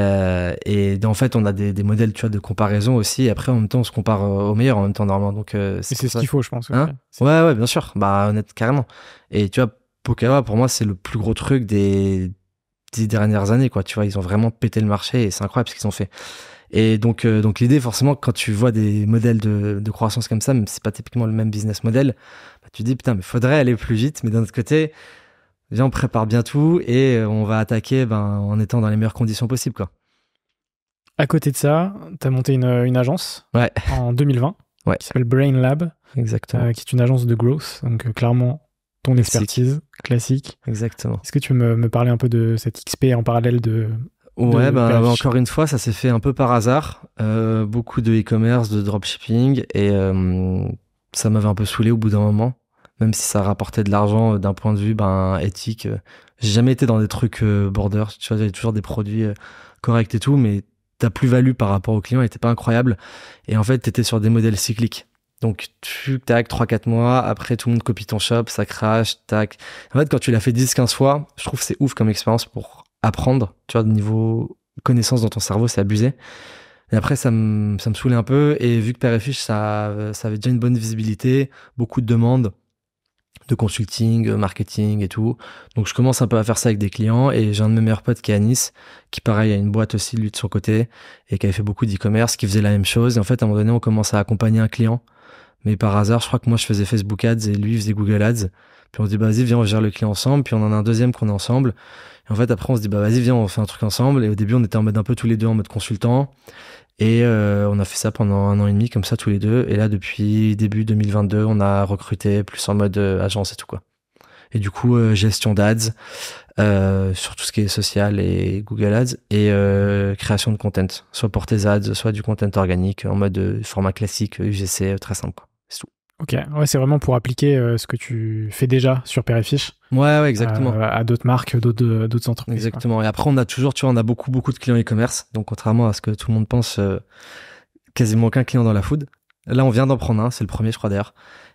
en fait, on a des modèles, tu vois, de comparaison aussi. Et après, en même temps, on se compare au meilleur en même temps, normalement. Donc, c'est ce qu'il faut, je pense. Hein ouais, bien sûr. Honnête, carrément. Et tu vois, Pokawa, pour moi, c'est le plus gros truc des 10 dernières années, quoi. Tu vois, ils ont vraiment pété le marché et c'est incroyable ce qu'ils ont fait. Et donc l'idée, forcément, quand tu vois des modèles de croissance comme ça, même si c'est pas typiquement le même business model, tu te dis, putain, mais faudrait aller plus vite. Mais d'un autre côté, viens, on prépare bien tout et on va attaquer en étant dans les meilleures conditions possibles, quoi. À côté de ça, tu as monté une agence en 2020 qui s'appelle Brain Lab. Exactement. Qui est une agence de growth. Donc, clairement, ton expertise classique. Exactement. Est-ce que tu veux me parler un peu de cette XP en parallèle de... Ouais, encore une fois, ça s'est fait un peu par hasard. Beaucoup de e-commerce, de dropshipping et ça m'avait un peu saoulé au bout d'un moment. Même si ça rapportait de l'argent d'un point de vue éthique. J'ai jamais été dans des trucs border. Tu vois, j'avais toujours des produits corrects et tout, mais ta plus-value par rapport au client était pas incroyable. Et en fait, t'étais sur des modèles cycliques. Donc, tac, 3-4 mois, après tout le monde copie ton shop, ça crache, tac. En fait, quand tu l'as fait 10-15 fois, je trouve que c'est ouf comme expérience pour apprendre, tu vois, de niveau connaissance dans ton cerveau, c'est abusé. Et après, ça me saoulait un peu, et vu que Père et Fiche, ça avait déjà une bonne visibilité, beaucoup de demandes de consulting, marketing et tout. Donc, je commence un peu à faire ça avec des clients, et j'ai un de mes meilleurs potes qui est à Nice, qui pareil a une boîte aussi, lui, de son côté, et qui avait fait beaucoup d'e-commerce, qui faisait la même chose. Et en fait, à un moment donné, on commence à accompagner un client. Mais par hasard, je crois que moi, je faisais Facebook Ads et lui, il faisait Google Ads. Puis on se dit, bah, vas-y, viens, on gère le client ensemble. Puis on en a un deuxième qu'on est ensemble. Et en fait, après, on se dit, bah, vas-y, viens, on fait un truc ensemble. Et au début, on était en mode un peu tous les deux en mode consultant. Et on a fait ça pendant 1 an et demi, comme ça, tous les deux. Et là, depuis début 2022, on a recruté plus en mode agence et tout, quoi. Et du coup, gestion d'ads, sur tout ce qui est social et Google Ads, et création de content, soit pour tes ads, soit du content organique en mode format classique, UGC, très simple, quoi. C'est tout. Ok, ouais, c'est vraiment pour appliquer ce que tu fais déjà sur Père et Fiche. Ouais, exactement. À d'autres marques, d'autres entreprises. Exactement. Quoi. Et après, on a toujours, tu vois, on a beaucoup de clients e-commerce. Donc, contrairement à ce que tout le monde pense, quasiment aucun client dans la food. Là, on vient d'en prendre un, c'est le premier, je crois d'ailleurs.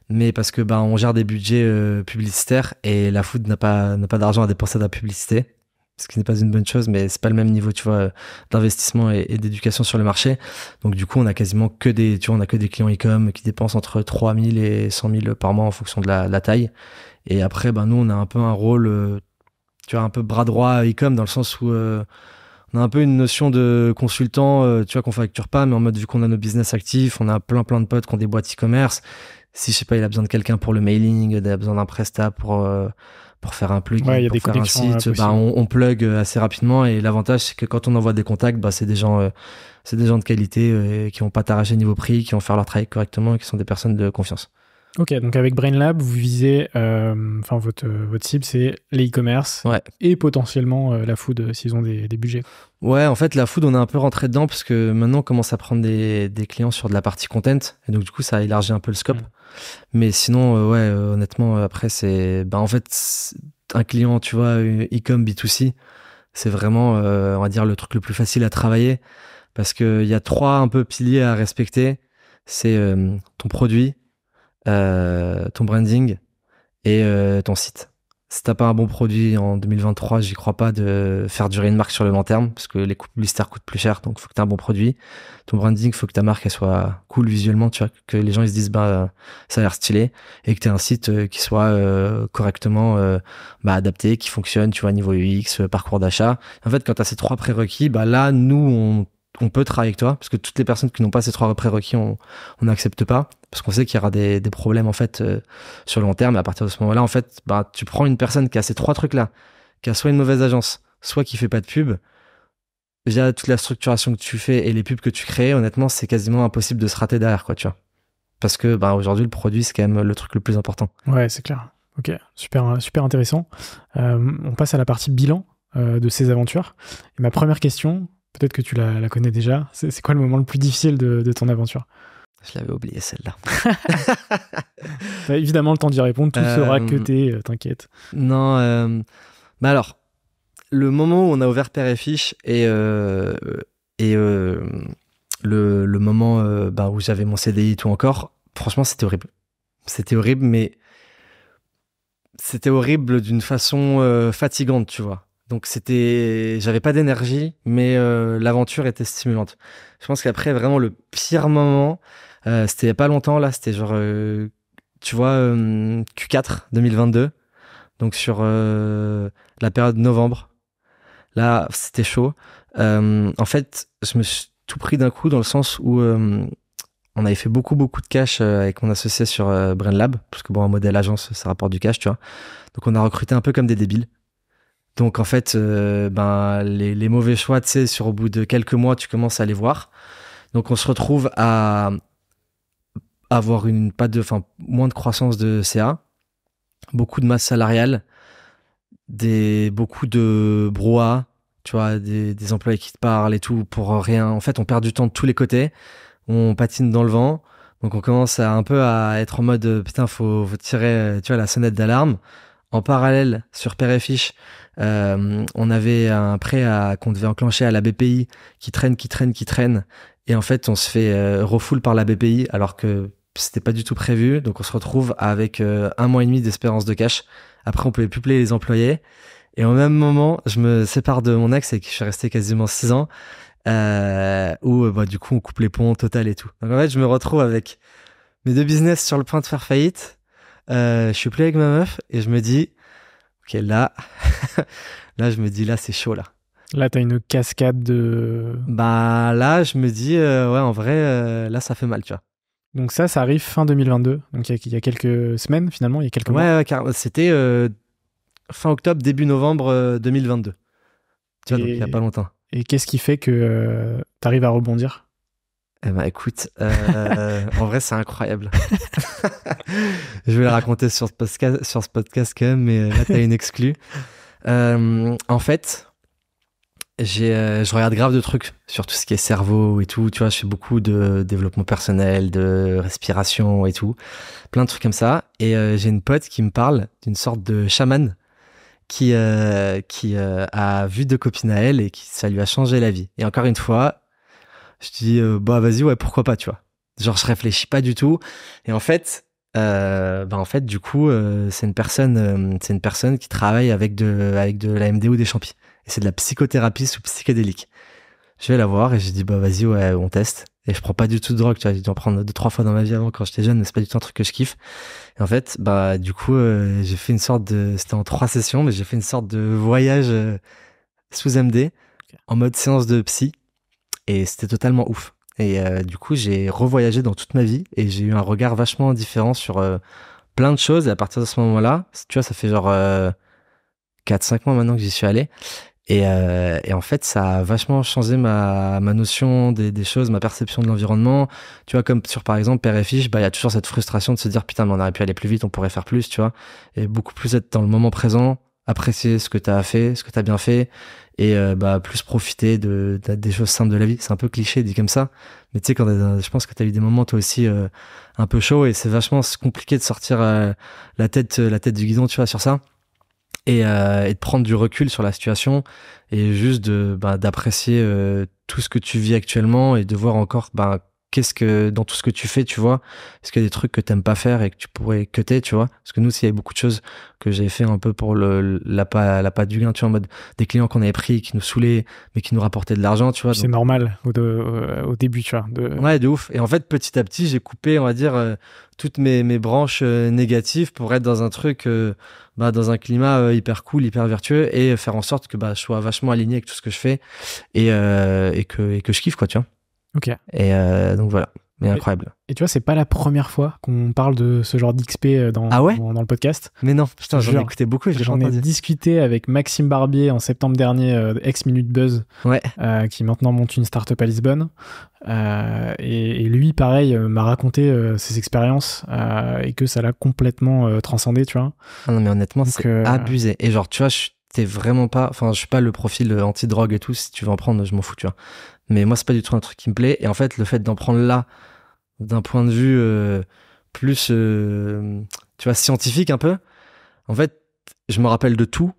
Mais parce que on gère des budgets publicitaires, et la food n'a pas d'argent à dépenser dans la publicité, ce qui n'est pas une bonne chose, mais c'est pas le même niveau, tu vois, d'investissement et d'éducation sur le marché. Donc du coup, on a quasiment que des clients e-com qui dépensent entre 3 000 et 100 000 par mois en fonction de la taille. Et après, nous, on a un peu un rôle, tu vois, un peu bras droit e-com, dans le sens où on a un peu une notion de consultant, tu vois, qu'on facture pas, mais en mode, vu qu'on a nos business actifs, on a plein de potes qui ont des boîtes e-commerce. Si, je sais pas, il a besoin de quelqu'un pour le mailing, il a besoin d'un prestat pour faire un plugin, pour faire un site, on plug assez rapidement. Et l'avantage, c'est que quand on envoie des contacts, c'est des gens de qualité, qui vont pas t'arracher niveau prix, qui vont faire leur travail correctement et qui sont des personnes de confiance. Ok, donc avec BrainLab, vous visez, votre cible, c'est les e-commerce, ouais. Et potentiellement la food s'ils ont des budgets. Ouais, en fait, la food, on est un peu rentré dedans parce que maintenant, on commence à prendre des clients sur de la partie content. Et donc, du coup, ça a élargi un peu le scope. Mais sinon, honnêtement, après, c'est... en fait, un client, tu vois, e-com B2C, c'est vraiment, on va dire, le truc le plus facile à travailler parce qu'il y a 3 un peu piliers à respecter. C'est ton produit, ton branding et ton site. Si t'as pas un bon produit en 2023, j'y crois pas de faire durer une marque sur le long terme parce que les coûts publicitaires coûtent plus cher, donc faut que t'aies un bon produit. Ton branding, faut que ta marque elle soit cool visuellement, tu vois, que les gens ils se disent ça a l'air stylé, et que t'aies un site qui soit correctement adapté, qui fonctionne, tu vois, niveau UX, parcours d'achat. En fait, quand t'as ces 3 prérequis, là nous on peut travailler avec toi parce que toutes les personnes qui n'ont pas ces 3 prérequis, on n'accepte pas. Parce qu'on sait qu'il y aura des problèmes en fait sur le long terme. Et à partir de ce moment-là, en fait, tu prends une personne qui a ces 3 trucs-là, qui a soit une mauvaise agence, soit qui fait pas de pub. Déjà, toute la structuration que tu fais et les pubs que tu crées, honnêtement, c'est quasiment impossible de se rater derrière, quoi, tu vois. Parce que aujourd'hui, le produit, c'est quand même le truc le plus important. Ouais, c'est clair. Ok, super intéressant. On passe à la partie bilan de ces aventures. Et ma première question, peut-être que tu la connais déjà, c'est quoi le moment le plus difficile de ton aventure ? Je l'avais oublié, celle-là. T'as évidemment le temps d'y répondre, tout sera cuté, t'inquiète. Non, alors, le moment où on a ouvert Père et Fiche et le moment où j'avais mon CDI et tout encore, franchement, c'était horrible. C'était horrible, mais c'était horrible d'une façon fatigante, tu vois. Donc j'avais pas d'énergie, mais l'aventure était stimulante. Je pense qu'après, vraiment, le pire moment, c'était il y a pas longtemps, là, c'était genre, tu vois, Q4 2022, donc sur la période novembre. Là, c'était chaud. En fait, je me suis tout pris d'un coup dans le sens où on avait fait beaucoup de cash avec mon associé sur BrainLab, parce que un modèle agence, ça rapporte du cash, tu vois. Donc on a recruté un peu comme des débiles. Donc en fait, les mauvais choix, tu sais, au bout de quelques mois, tu commences à les voir. Donc on se retrouve à avoir moins de croissance de CA, beaucoup de masse salariale, beaucoup de brouhaha, tu vois, des employés qui te parlent et tout pour rien. En fait, on perd du temps de tous les côtés, on patine dans le vent. Donc on commence un peu à être en mode putain, faut tirer, tu vois, la sonnette d'alarme. En parallèle, sur Père et Fiche, on avait un prêt qu'on devait enclencher à la BPI qui traîne. Et en fait, on se fait refoule par la BPI alors que c'était pas du tout prévu. Donc, on se retrouve avec 1 mois et demi d'espérance de cash. Après, on pouvait plus payer les employés. Et au même moment, je me sépare de mon ex avec qui je suis resté quasiment 6 ans. Où, du coup, on coupe les ponts total et tout. Donc, en fait, je me retrouve avec mes 2 business sur le point de faire faillite. Je suis plus avec ma meuf et je me dis, ok, là, je me dis, là, c'est chaud, là. Là, t'as une cascade de... Bah, là, je me dis, ouais, en vrai, là, ça fait mal, tu vois. Donc ça arrive fin 2022. Donc il y a quelques semaines, finalement, il y a quelques mois. Ouais, car c'était fin octobre, début novembre 2022. Tu vois, donc il y a pas longtemps. Et qu'est-ce qui fait que t'arrives à rebondir? Eh ben, écoute, en vrai, c'est incroyable. Je vais le raconter sur ce podcast quand même, mais là, t'as une exclue. En fait, je regarde grave de trucs sur tout ce qui est cerveau et tout. Tu vois, je fais beaucoup de développement personnel, de respiration et tout. Plein de trucs comme ça. Et j'ai une pote qui me parle d'une sorte de chaman qui a vu 2 copines à elle et qui ça lui a changé la vie. Et encore une fois, je dis bah vas-y, ouais, pourquoi pas, tu vois. Genre, je réfléchis pas du tout. Et en fait, du coup, c'est une personne qui travaille avec de la MD ou des champis. Et c'est de la psychothérapie sous psychédélique. Je vais la voir et je dis bah vas-y, ouais, on teste. Et je prends pas du tout de drogue, tu vois. J'ai dû en prendre 2-3 fois dans ma vie avant quand j'étais jeune, mais c'est pas du tout un truc que je kiffe. Et en fait, du coup, j'ai fait une sorte de, c'était en 3 sessions, mais j'ai fait une sorte de voyage sous MD en mode séance de psy. Et c'était totalement ouf. Et du coup, j'ai revoyagé dans toute ma vie et j'ai eu un regard vachement différent sur plein de choses. Et à partir de ce moment-là, tu vois, ça fait genre 4-5 mois maintenant que j'y suis allé. Et en fait, ça a vachement changé ma notion des choses, ma perception de l'environnement. Tu vois, comme sur, par exemple, Père et Fiche, il y a toujours cette frustration de se dire, putain, mais on aurait pu aller plus vite, on pourrait faire plus, tu vois. Et beaucoup plus être dans le moment présent, apprécier ce que t'as fait, ce que t'as bien fait, et plus profiter des choses simples de la vie. C'est un peu cliché dit comme ça, mais tu sais, je pense que t'as eu des moments toi aussi un peu chauds, et c'est vachement compliqué de sortir la tête du guidon, tu vois, sur ça. Et de prendre du recul sur la situation et juste d'apprécier tout ce que tu vis actuellement et de voir encore qu'est-ce que dans tout ce que tu fais, tu vois, est-ce qu'il y a des trucs que t'aimes pas faire et que tu pourrais cutter, tu vois, parce que nous, s'il y avait beaucoup de choses que j'avais fait un peu pour la pas du gain, tu vois, en mode des clients qu'on avait pris qui nous saoulaient mais qui nous rapportaient de l'argent, tu vois. C'est normal au début, tu vois. Ouais, de ouf. Et en fait, petit à petit, j'ai coupé, on va dire, toutes mes branches négatives pour être dans un truc, dans un climat hyper cool, hyper vertueux et faire en sorte que je sois vachement aligné avec tout ce que je fais et que je kiffe, quoi, tu vois. Ok. Et donc voilà, mais incroyable. Et tu vois, c'est pas la première fois qu'on parle de ce genre d'XP dans le podcast. Mais non, putain, j'en ai écouté beaucoup. J'en ai discuté avec Maxime Barbier en septembre dernier, ex-Minute Buzz, qui maintenant monte une startup à Lisbonne. Et lui, pareil, m'a raconté ses expériences et que ça l'a complètement transcendé, tu vois. Ah non, mais honnêtement, c'est abusé. Et genre, tu vois, t'es vraiment pas, enfin, je suis pas le profil anti-drogue et tout. Si tu veux en prendre, je m'en fous, tu vois. Mais moi, c'est pas du tout un truc qui me plaît. Et en fait, le fait d'en prendre là, d'un point de vue plus, tu vois, scientifique un peu, en fait, je me rappelle de tout.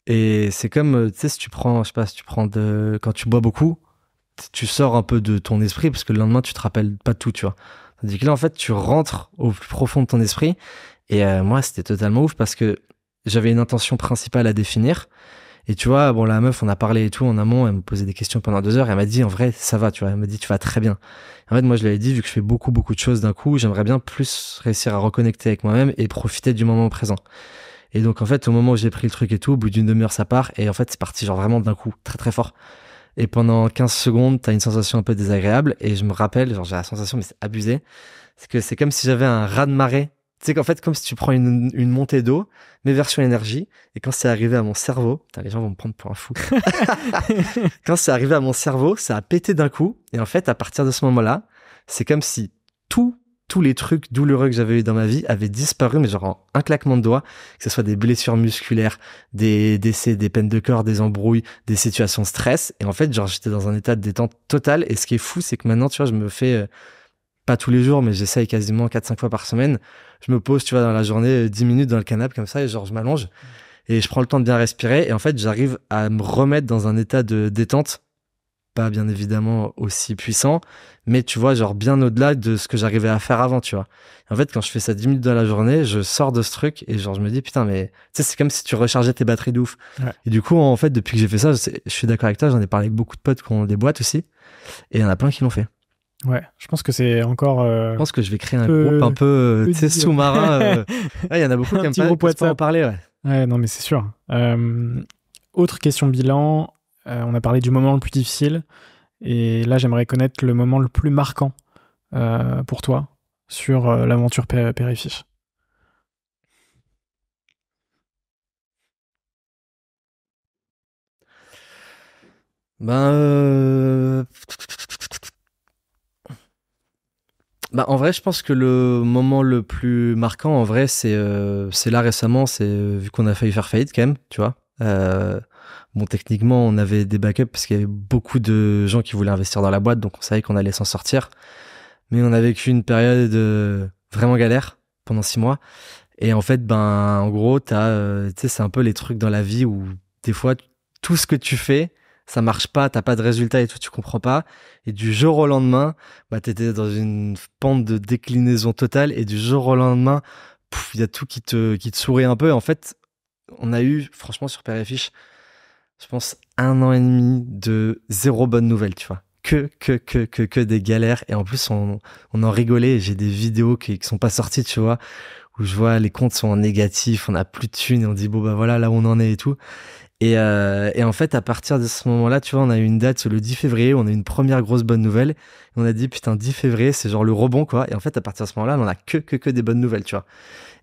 Et c'est comme, tu sais, si tu prends quand tu bois beaucoup, tu sors un peu de ton esprit parce que le lendemain, tu te rappelles pas de tout, tu vois. Tandis que là, en fait, tu rentres au plus profond de ton esprit. Et moi, c'était totalement ouf parce que j'avais une intention principale à définir. Et tu vois, la meuf, on a parlé et tout en amont, elle me posait des questions pendant 2 heures et elle m'a dit, en vrai, ça va, tu vois. Elle m'a dit, tu vas très bien. En fait, moi, je lui avais dit, vu que je fais beaucoup, beaucoup de choses d'un coup, j'aimerais bien plus réussir à reconnecter avec moi-même et profiter du moment présent. Et donc, en fait, au moment où j'ai pris le truc et tout, au bout d'une demi-heure, ça part. Et en fait, c'est parti genre vraiment d'un coup, très, très fort. Et pendant 15 secondes, t'as une sensation un peu désagréable. Et je me rappelle, genre, j'ai la sensation, mais c'est abusé. C'est que c'est comme si j'avais un raz-de-marée. Tu sais qu'en fait, comme si tu prends une montée d'eau, mais version énergie, et quand c'est arrivé à mon cerveau, putain, les gens vont me prendre pour un fou. Quand c'est arrivé à mon cerveau, ça a pété d'un coup, et en fait, à partir de ce moment-là, c'est comme si tous les trucs douloureux que j'avais eu dans ma vie avaient disparu, mais genre en un claquement de doigts, que ce soit des blessures musculaires, des décès, des peines de cœur, des embrouilles, des situations de stress, et en fait, genre, j'étais dans un état de détente totale, et ce qui est fou, c'est que maintenant, tu vois, je me fais... pas tous les jours, mais j'essaye quasiment 4-5 fois par semaine. Je me pose, tu vois, dans la journée, 10 minutes dans le canapé comme ça, et genre, je m'allonge, et je prends le temps de bien respirer, et en fait, j'arrive à me remettre dans un état de détente, pas bien évidemment aussi puissant, mais tu vois, genre bien au-delà de ce que j'arrivais à faire avant, tu vois. Et en fait, quand je fais ça 10 minutes dans la journée, je sors de ce truc et genre je me dis, putain, mais tu sais, c'est comme si tu rechargeais tes batteries de ouf. Ouais. Et du coup, en fait, depuis que j'ai fait ça, je suis d'accord avec toi, j'en ai parlé avec beaucoup de potes qui ont des boîtes aussi, et il y en a plein qui l'ont fait. Ouais, je pense que c'est encore. Je pense que je vais créer un groupe un peu, tu sais, sous-marin. Ouais, il y en a beaucoup qui aiment pas en parler, ouais. Ouais, non, mais c'est sûr. Autre question bilan. On a parlé du moment le plus difficile. Et là, j'aimerais connaître le moment le plus marquant pour toi sur l'aventure Périfiche. En vrai, je pense que le moment le plus marquant, en vrai, c'est là récemment, c'est vu qu'on a failli faire faillite quand même, tu vois. Bon, techniquement, on avait des backups parce qu'il y avait beaucoup de gens qui voulaient investir dans la boîte, donc on savait qu'on allait s'en sortir. Mais on a vécu une période vraiment galère pendant 6 mois. Et en fait, en gros, tu sais, c'est un peu les trucs dans la vie où des fois, tout ce que tu fais, ça marche pas, t'as pas de résultat et tout, tu comprends pas. Et du jour au lendemain, t'étais dans une pente de déclinaison totale et du jour au lendemain, il y a tout qui te sourit un peu. Et en fait, on a eu, franchement, sur Père et Fiche, je pense 1 an et demi de zéro bonne nouvelle, tu vois. Que des galères. Et en plus, on en rigolait. J'ai des vidéos qui sont pas sorties, tu vois, où je vois les comptes sont en négatif, on a plus de thunes et on dit, bon, voilà, là où on en est et tout. Et en fait, à partir de ce moment-là, tu vois, on a eu une date le 10 février, on a eu une première grosse bonne nouvelle. Et on a dit, putain, 10 février, c'est genre le rebond, quoi. Et en fait, à partir de ce moment-là, on a que des bonnes nouvelles, tu vois.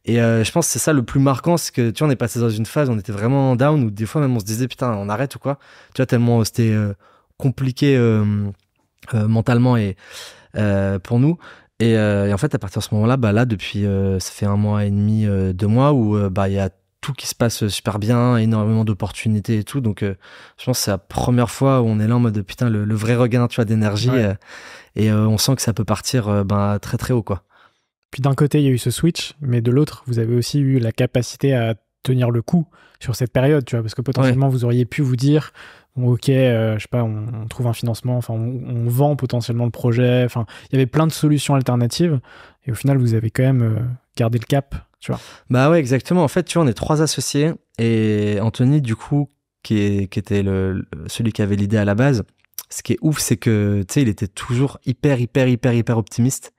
Et je pense que c'est ça le plus marquant, c'est que, tu vois, on est passé dans une phase, on était vraiment down, où des fois même on se disait, putain, on arrête ou quoi. Tu vois, tellement c'était compliqué mentalement et pour nous. Et en fait, à partir de ce moment-là, là, depuis, ça fait 1 mois et demi, 2 mois, où il y a tout qui se passe super bien, énormément d'opportunités et tout. Donc, je pense que c'est la première fois où on est là en mode, putain, le vrai regain, tu vois, d'énergie. Ouais. Et on sent que ça peut partir très, très haut, quoi. Puis d'un côté, il y a eu ce switch, mais de l'autre, vous avez aussi eu la capacité à tenir le coup sur cette période, tu vois, parce que potentiellement, vous auriez pu vous dire, bon, ok, je sais pas, on trouve un financement, enfin, on vend potentiellement le projet, enfin, il y avait plein de solutions alternatives, et au final, vous avez quand même gardé le cap, tu vois. Bah ouais, exactement. En fait, tu vois, on est 3 associés, et Anthony, du coup, qui était celui qui avait l'idée à la base, ce qui est ouf, c'est que, tu sais, il était toujours hyper optimiste.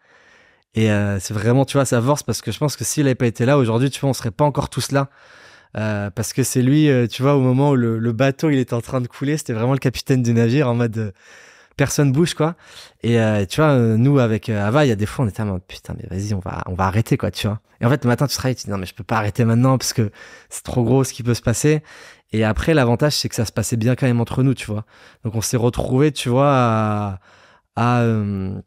Et c'est vraiment, tu vois, sa force, parce que je pense que s'il n'avait pas été là aujourd'hui, tu vois, on serait pas encore tous là. Parce que c'est lui, tu vois, au moment où le bateau il était en train de couler, c'était vraiment le capitaine du navire en mode personne bouge, quoi. Et tu vois, nous avec Ava, il y a des fois on était en mode putain, mais vas-y, on va arrêter, quoi, tu vois. Et en fait, le matin tu te réveilles, tu te dis non, mais je peux pas arrêter maintenant parce que c'est trop gros ce qui peut se passer. Et après, l'avantage c'est que ça se passait bien quand même entre nous, tu vois. Donc on s'est retrouvés, tu vois, un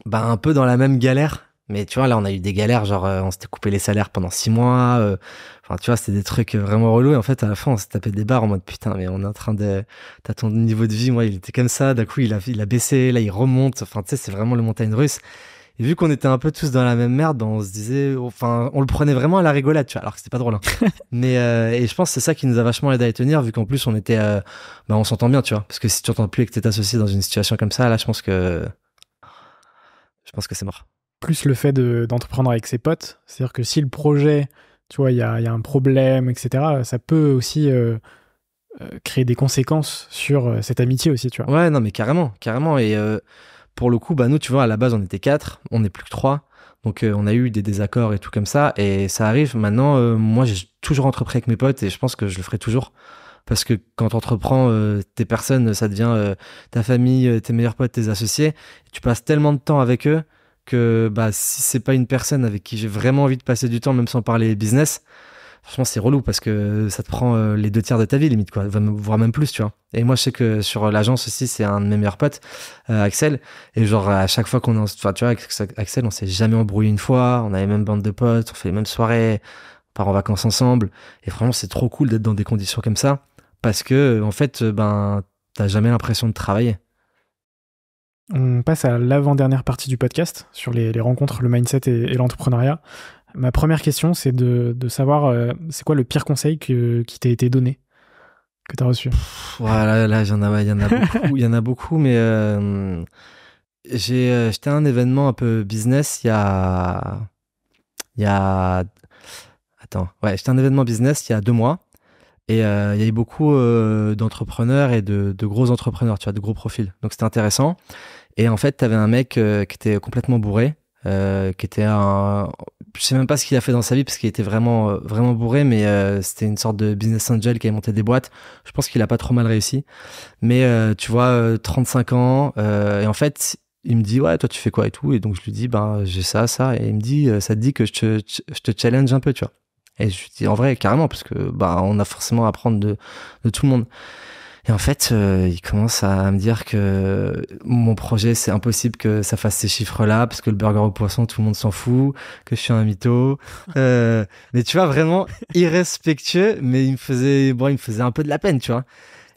peu dans la même galère. Mais tu vois, là, on a eu des galères, genre, on s'était coupé les salaires pendant 6 mois. Enfin, tu vois, c'était des trucs vraiment relous. Et en fait, à la fin, on s'est tapé des barres en mode, putain, mais on est en train de... T'as ton niveau de vie, moi, il était comme ça. D'un coup, il a baissé, là, il remonte. Enfin, tu sais, c'est vraiment le montagne russe. Et vu qu'on était un peu tous dans la même merde, on se disait... Enfin, on le prenait vraiment à la rigolade, tu vois, alors que c'était pas drôle. Hein. Mais, et je pense que c'est ça qui nous a vachement aidé à y tenir, vu qu'en plus, on était... on s'entend bien, tu vois. Parce que si tu t'entends plus et que t'es associé dans une situation comme ça, là, je pense que c'est mort. Plus le fait d'entreprendre avec ses potes, c'est-à-dire que si le projet, tu vois, il y a un problème, etc., ça peut aussi créer des conséquences sur cette amitié aussi, tu vois. Ouais, non, mais carrément. Et pour le coup, nous, tu vois, à la base, on était 4, on n'est plus que 3. Donc, on a eu des désaccords et tout comme ça. Et ça arrive. Maintenant, moi, j'ai toujours entrepris avec mes potes et je pense que je le ferai toujours. Parce que quand tu entreprends, tes personnes, ça devient ta famille, tes meilleurs potes, tes associés. Tu passes tellement de temps avec eux que si c'est pas une personne avec qui j'ai vraiment envie de passer du temps, même sans parler business, franchement, c'est relou parce que ça te prend les 2 tiers de ta vie, limite, quoi, voire même plus, tu vois. Et moi, je sais que sur l'agence aussi, c'est un de mes meilleurs potes, Axel. Et genre, à chaque fois qu'on enfin, tu vois, avec Axel, on s'est jamais embrouillé une fois. On a les mêmes bandes de potes, on fait les mêmes soirées, on part en vacances ensemble. Et franchement, c'est trop cool d'être dans des conditions comme ça parce que, en fait, t'as jamais l'impression de travailler. On passe à l'avant-dernière partie du podcast sur les rencontres, le mindset et l'entrepreneuriat. Ma première question, c'est de savoir c'est quoi le pire conseil qui t'a été donné. que tu as reçus? Voilà, là, il y en a beaucoup, il y en a beaucoup, mais j'étais à un événement un peu business il y a, attends, ouais, j'étais à un événement business il y a 2 mois. Et il y a eu beaucoup d'entrepreneurs et de gros entrepreneurs, tu vois, de gros profils. Donc c'était intéressant. Et en fait, t'avais un mec qui était complètement bourré, qui était je sais même pas ce qu'il a fait dans sa vie parce qu'il était vraiment vraiment bourré, mais c'était une sorte de business angel qui avait monté des boîtes. Je pense qu'il a pas trop mal réussi. Mais tu vois, 35 ans. Et en fait, il me dit, ouais, toi tu fais quoi et tout. Et donc je lui dis, ben j'ai ça, ça. Et il me dit, ça te dit que je te challenge un peu, tu vois. Et je lui dis, en vrai, carrément, parce que bah on a forcément à apprendre de tout le monde. Et en fait, il commence à me dire que mon projet, c'est impossible que ça fasse ces chiffres-là, parce que le burger au poisson, tout le monde s'en fout, que je suis un mytho. Mais tu vois, vraiment irrespectueux, mais il me faisait un peu de la peine, tu vois.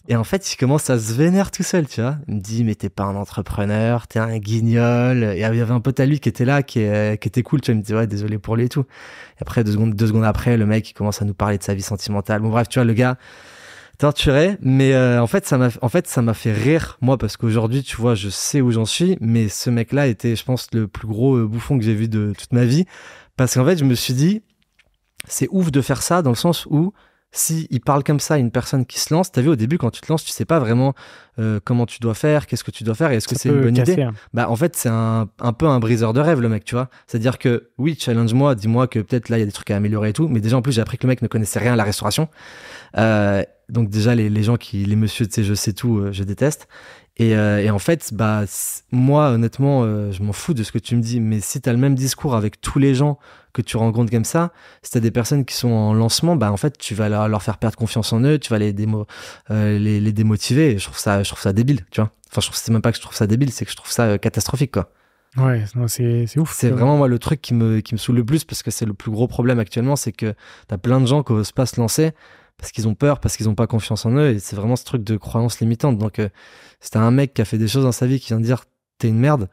Et en fait, il commence à se vénérer tout seul, tu vois. Il me dit, mais t'es pas un entrepreneur, t'es un guignol. Et il y avait un pote à lui qui était là, qui était cool, tu vois. Il me dit, ouais, désolé pour lui et tout. Et après, 2 secondes après, le mec, il commence à nous parler de sa vie sentimentale. Bon, bref, tu vois, le gars, torturé. Mais en fait, ça m'a fait rire, moi, parce qu'aujourd'hui, tu vois, je sais où j'en suis. Mais ce mec-là était, je pense, le plus gros bouffon que j'ai vu de toute ma vie. Parce qu'en fait, je me suis dit, c'est ouf de faire ça dans le sens où, si il parle comme ça à une personne qui se lance, t'as vu au début quand tu te lances, tu sais pas vraiment comment tu dois faire, qu'est-ce que tu dois faire et est-ce que c'est une bonne idée. Bah en fait c'est un peu un briseur de rêve le mec, tu vois. C'est-à-dire que oui, challenge-moi, dis-moi que peut-être là il y a des trucs à améliorer et tout, mais déjà en plus j'ai appris que le mec ne connaissait rien à la restauration. Donc déjà les gens les messieurs tu sais je sais tout, je déteste. Et en fait, bah, moi, honnêtement, je m'en fous de ce que tu me dis, mais si t'as le même discours avec tous les gens que tu rencontres comme ça, si t'as des personnes qui sont en lancement, bah, en fait, tu vas leur faire perdre confiance en eux, tu vas les démotiver, et je trouve ça débile, tu vois. Enfin, c'est même pas que je trouve ça débile, c'est que je trouve ça catastrophique, quoi. Ouais, non, c'est ouf. C'est vraiment, moi, le truc qui me saoule le plus, parce que c'est le plus gros problème actuellement, c'est que t'as plein de gens qui osent pas se lancer, parce qu'ils ont peur, parce qu'ils n'ont pas confiance en eux, et c'est vraiment ce truc de croyance limitante. Donc, si t'as un mec qui a fait des choses dans sa vie qui vient de dire t'es une merde,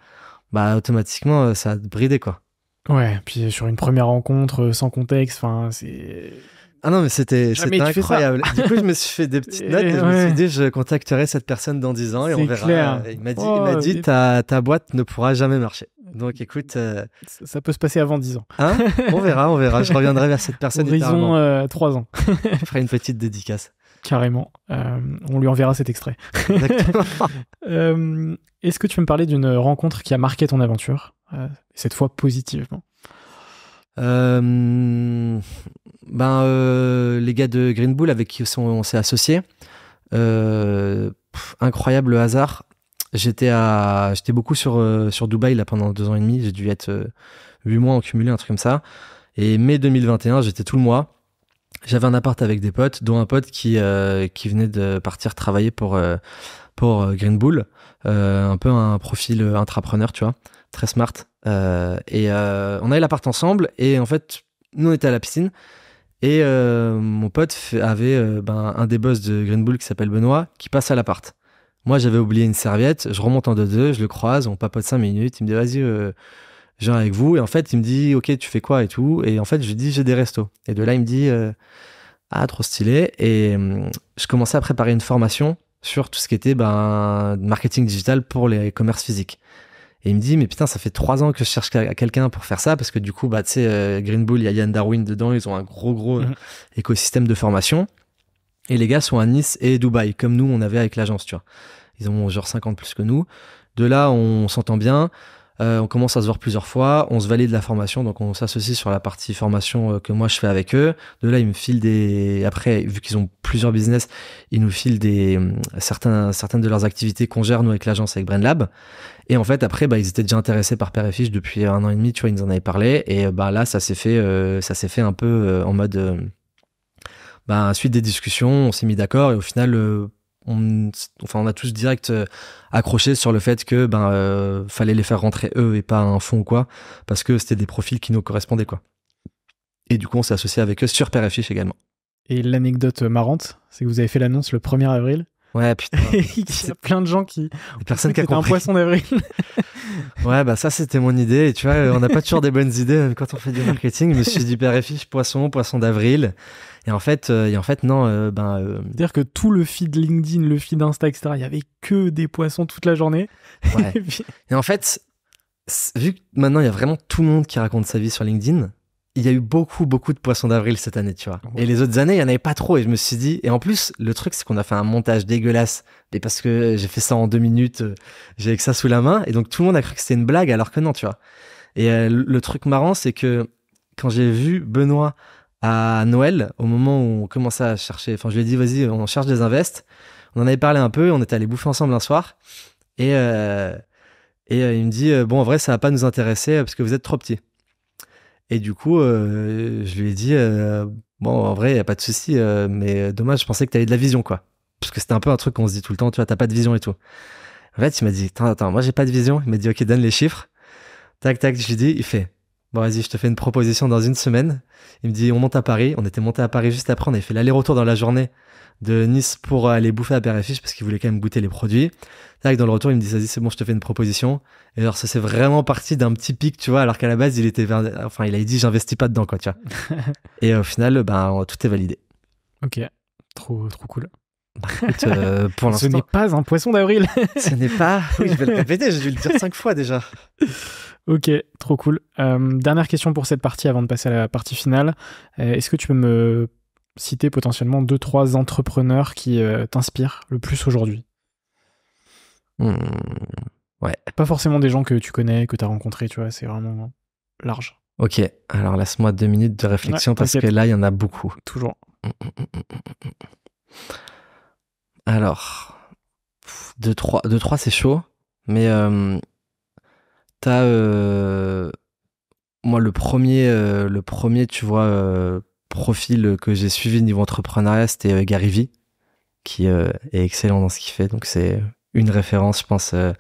bah automatiquement ça va te brider, quoi. Ouais, puis sur une première rencontre sans contexte, enfin c'est. Ah non, mais c'était incroyable. Du coup, je me suis fait des petites notes et je me suis dit je contacterai cette personne dans 10 ans et on verra. Clair. Il m'a dit ta boîte ne pourra jamais marcher. Donc écoute, ça peut se passer avant 10 ans. Hein, on verra. Je reviendrai vers cette personne. Horizon 3 ans. Je ferai une petite dédicace. Carrément. On lui enverra cet extrait. Exactement. Est-ce que tu peux me parler d'une rencontre qui a marqué ton aventure, cette fois positivement? Les gars de Green Bull avec qui on s'est associés. Incroyable hasard. J'étais beaucoup sur Dubaï là, pendant 2 ans et demi. J'ai dû être 8 mois en cumulé, un truc comme ça. Et mai 2021, j'étais tout le mois. J'avais un appart avec des potes, dont un pote qui venait de partir travailler pour Green Bull. Un peu un profil intrapreneur, tu vois, très smart. On avait l'appart ensemble et en fait, nous on était à la piscine. Et mon pote avait un des boss de Green Bull qui s'appelle Benoît qui passe à l'appart. Moi j'avais oublié une serviette, je remonte en 2-2, je le croise, on papote 5 minutes, il me dit vas-y je viens avec vous, et en fait il me dit ok tu fais quoi et tout, et en fait je lui dis j'ai des restos, et de là il me dit ah trop stylé, et je commençais à préparer une formation sur tout ce qui était marketing digital pour les commerces physiques. Et il me dit, mais putain, ça fait 3 ans que je cherche quelqu'un pour faire ça, parce que du coup, tu sais, Green Bull, il y a Yann Darwin dedans, ils ont un gros écosystème de formation. Et les gars sont à Nice et Dubaï, comme nous, on avait avec l'agence, tu vois. Ils ont genre 50 plus que nous. De là, on s'entend bien. On commence à se voir plusieurs fois. On se valide la formation, donc on s'associe sur la partie formation que moi je fais avec eux. De là, ils me filent après, vu qu'ils ont plusieurs business, ils nous filent certaines de leurs activités qu'on gère, nous, avec l'agence, avec BrainLab. Et en fait, après, ils étaient déjà intéressés par Père et Fiche depuis 1 an et demi, tu vois, ils nous en avaient parlé. Et là, ça s'est fait un peu en mode suite des discussions, on s'est mis d'accord, et au final, on a tous direct accroché sur le fait que fallait les faire rentrer eux et pas un fonds ou quoi, parce que c'était des profils qui nous correspondaient, quoi. Et du coup, on s'est associé avec eux sur Père et Fiche également. Et l'anecdote marrante, c'est que vous avez fait l'annonce le 1er avril. Ouais, putain. Il y a plein de gens qui... Personne qui a un compris. poisson d'avril. Ouais, bah ça, c'était mon idée. Et tu vois, on n'a pas toujours des bonnes idées même quand on fait du marketing. Je me suis dit, père et fiche, poisson d'avril. Et en fait, non, C'est-à-dire que tout le feed LinkedIn, le feed Insta, etc., il y avait que des poissons toute la journée. Ouais. Et en fait, vu que maintenant, il y a vraiment tout le monde qui raconte sa vie sur LinkedIn, il y a eu beaucoup de poissons d'avril cette année, tu vois. Ouais. Et les autres années, il y en avait pas trop. Et je me suis dit, et en plus, le truc, c'est qu'on a fait un montage dégueulasse. Et parce que j'ai fait ça en 2 minutes, j'avais que ça sous la main. Et donc, tout le monde a cru que c'était une blague, alors que non, tu vois. Et le truc marrant, c'est que quand j'ai vu Benoît à Noël, au moment où on commençait à chercher, enfin, je lui ai dit, vas-y, on cherche des invests. On en avait parlé un peu, on était allés bouffer ensemble un soir. Et il me dit, bon, en vrai, ça va pas nous intéresser parce que vous êtes trop petits. Et du coup, je lui ai dit, bon, en vrai, y a pas de souci, mais dommage, je pensais que t'avais de la vision, quoi. Parce que c'était un peu un truc qu'on se dit tout le temps, tu vois, t'as pas de vision et tout. En fait, il m'a dit, attends, moi j'ai pas de vision. Il m'a dit, ok, donne les chiffres. Tac, tac, je lui dis, il fait, bon, vas-y, je te fais une proposition dans 1 semaine. Il me dit, on monte à Paris. On était monté à Paris juste après, on avait fait l'aller-retour dans la journée de Nice pour aller bouffer à Père et Fiche parce qu'il voulait quand même goûter les produits. Tac, dans le retour, il me dit, vas-y, c'est bon, je te fais une proposition. Et alors, ça c'est vraiment parti d'un petit pic, tu vois, alors qu'à la base, il avait dit, j'investis pas dedans, quoi, tu vois. Et au final, tout est validé. Ok, trop cool. Écoute, pour l'instant. Ce n'est pas un poisson d'avril. Ce n'est pas. Oui, je vais le répéter, j'ai dû le dire 5 fois déjà. Ok, trop cool. Dernière question pour cette partie avant de passer à la partie finale. Est-ce que tu peux me citer potentiellement 2-3 entrepreneurs qui t'inspirent le plus aujourd'hui ? Ouais. Pas forcément des gens que tu connais, que tu as rencontrés, tu vois, c'est vraiment large. Ok, alors laisse-moi 2 minutes de réflexion parce que là, il y en a beaucoup. Toujours. Alors, 2-3, c'est chaud, mais t'as... moi, le premier, tu vois, profil que j'ai suivi niveau entrepreneuriat, c'était Gary Vee, qui est excellent dans ce qu'il fait, donc c'est une référence, je pense, à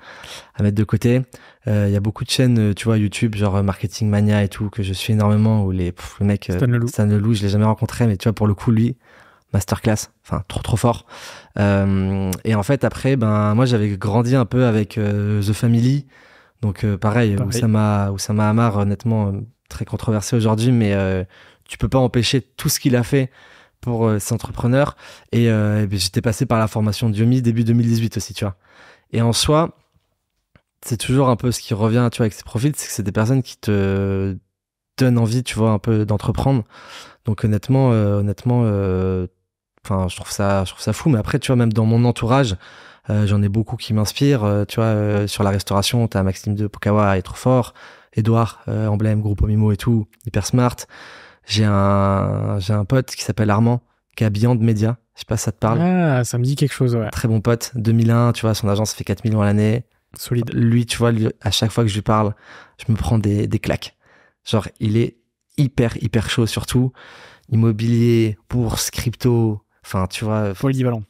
mettre de côté. Il y a beaucoup de chaînes, tu vois, YouTube, genre Marketing Mania et tout, que je suis énormément, où le mec, Stan Leloup, je l'ai jamais rencontré, mais tu vois, pour le coup, lui, masterclass, enfin, trop fort. Et en fait, après, moi, j'avais grandi un peu avec The Family, donc pareil. Oussama Hamar, honnêtement, très controversé aujourd'hui, mais tu peux pas empêcher tout ce qu'il a fait pour ces entrepreneurs. Et j'étais passé par la formation de Yomi début 2018 aussi, tu vois. Et en soi, c'est toujours un peu ce qui revient, tu vois, avec ces profils, c'est que c'est des personnes qui te donnent envie, tu vois, un peu d'entreprendre. Donc honnêtement, je trouve ça fou. Mais après, tu vois, même dans mon entourage, j'en ai beaucoup qui m'inspirent. Tu vois, sur la restauration, t'as Maxime de Pokawa, il est trop fort. Edouard, Emblème, Groupe Omimo et tout, hyper smart. J'ai un pote qui s'appelle Armand, qui est à Beyond Media. Je sais pas si ça te parle. Ah, ça me dit quelque chose, ouais. Très bon pote. 2001, tu vois, son agence fait 4 millions à l'année. Solide. Lui, tu vois, à chaque fois que je lui parle, je me prends des claques. Genre, il est hyper chaud, surtout. Immobilier, bourse, crypto. Enfin, tu vois. Polyvalent.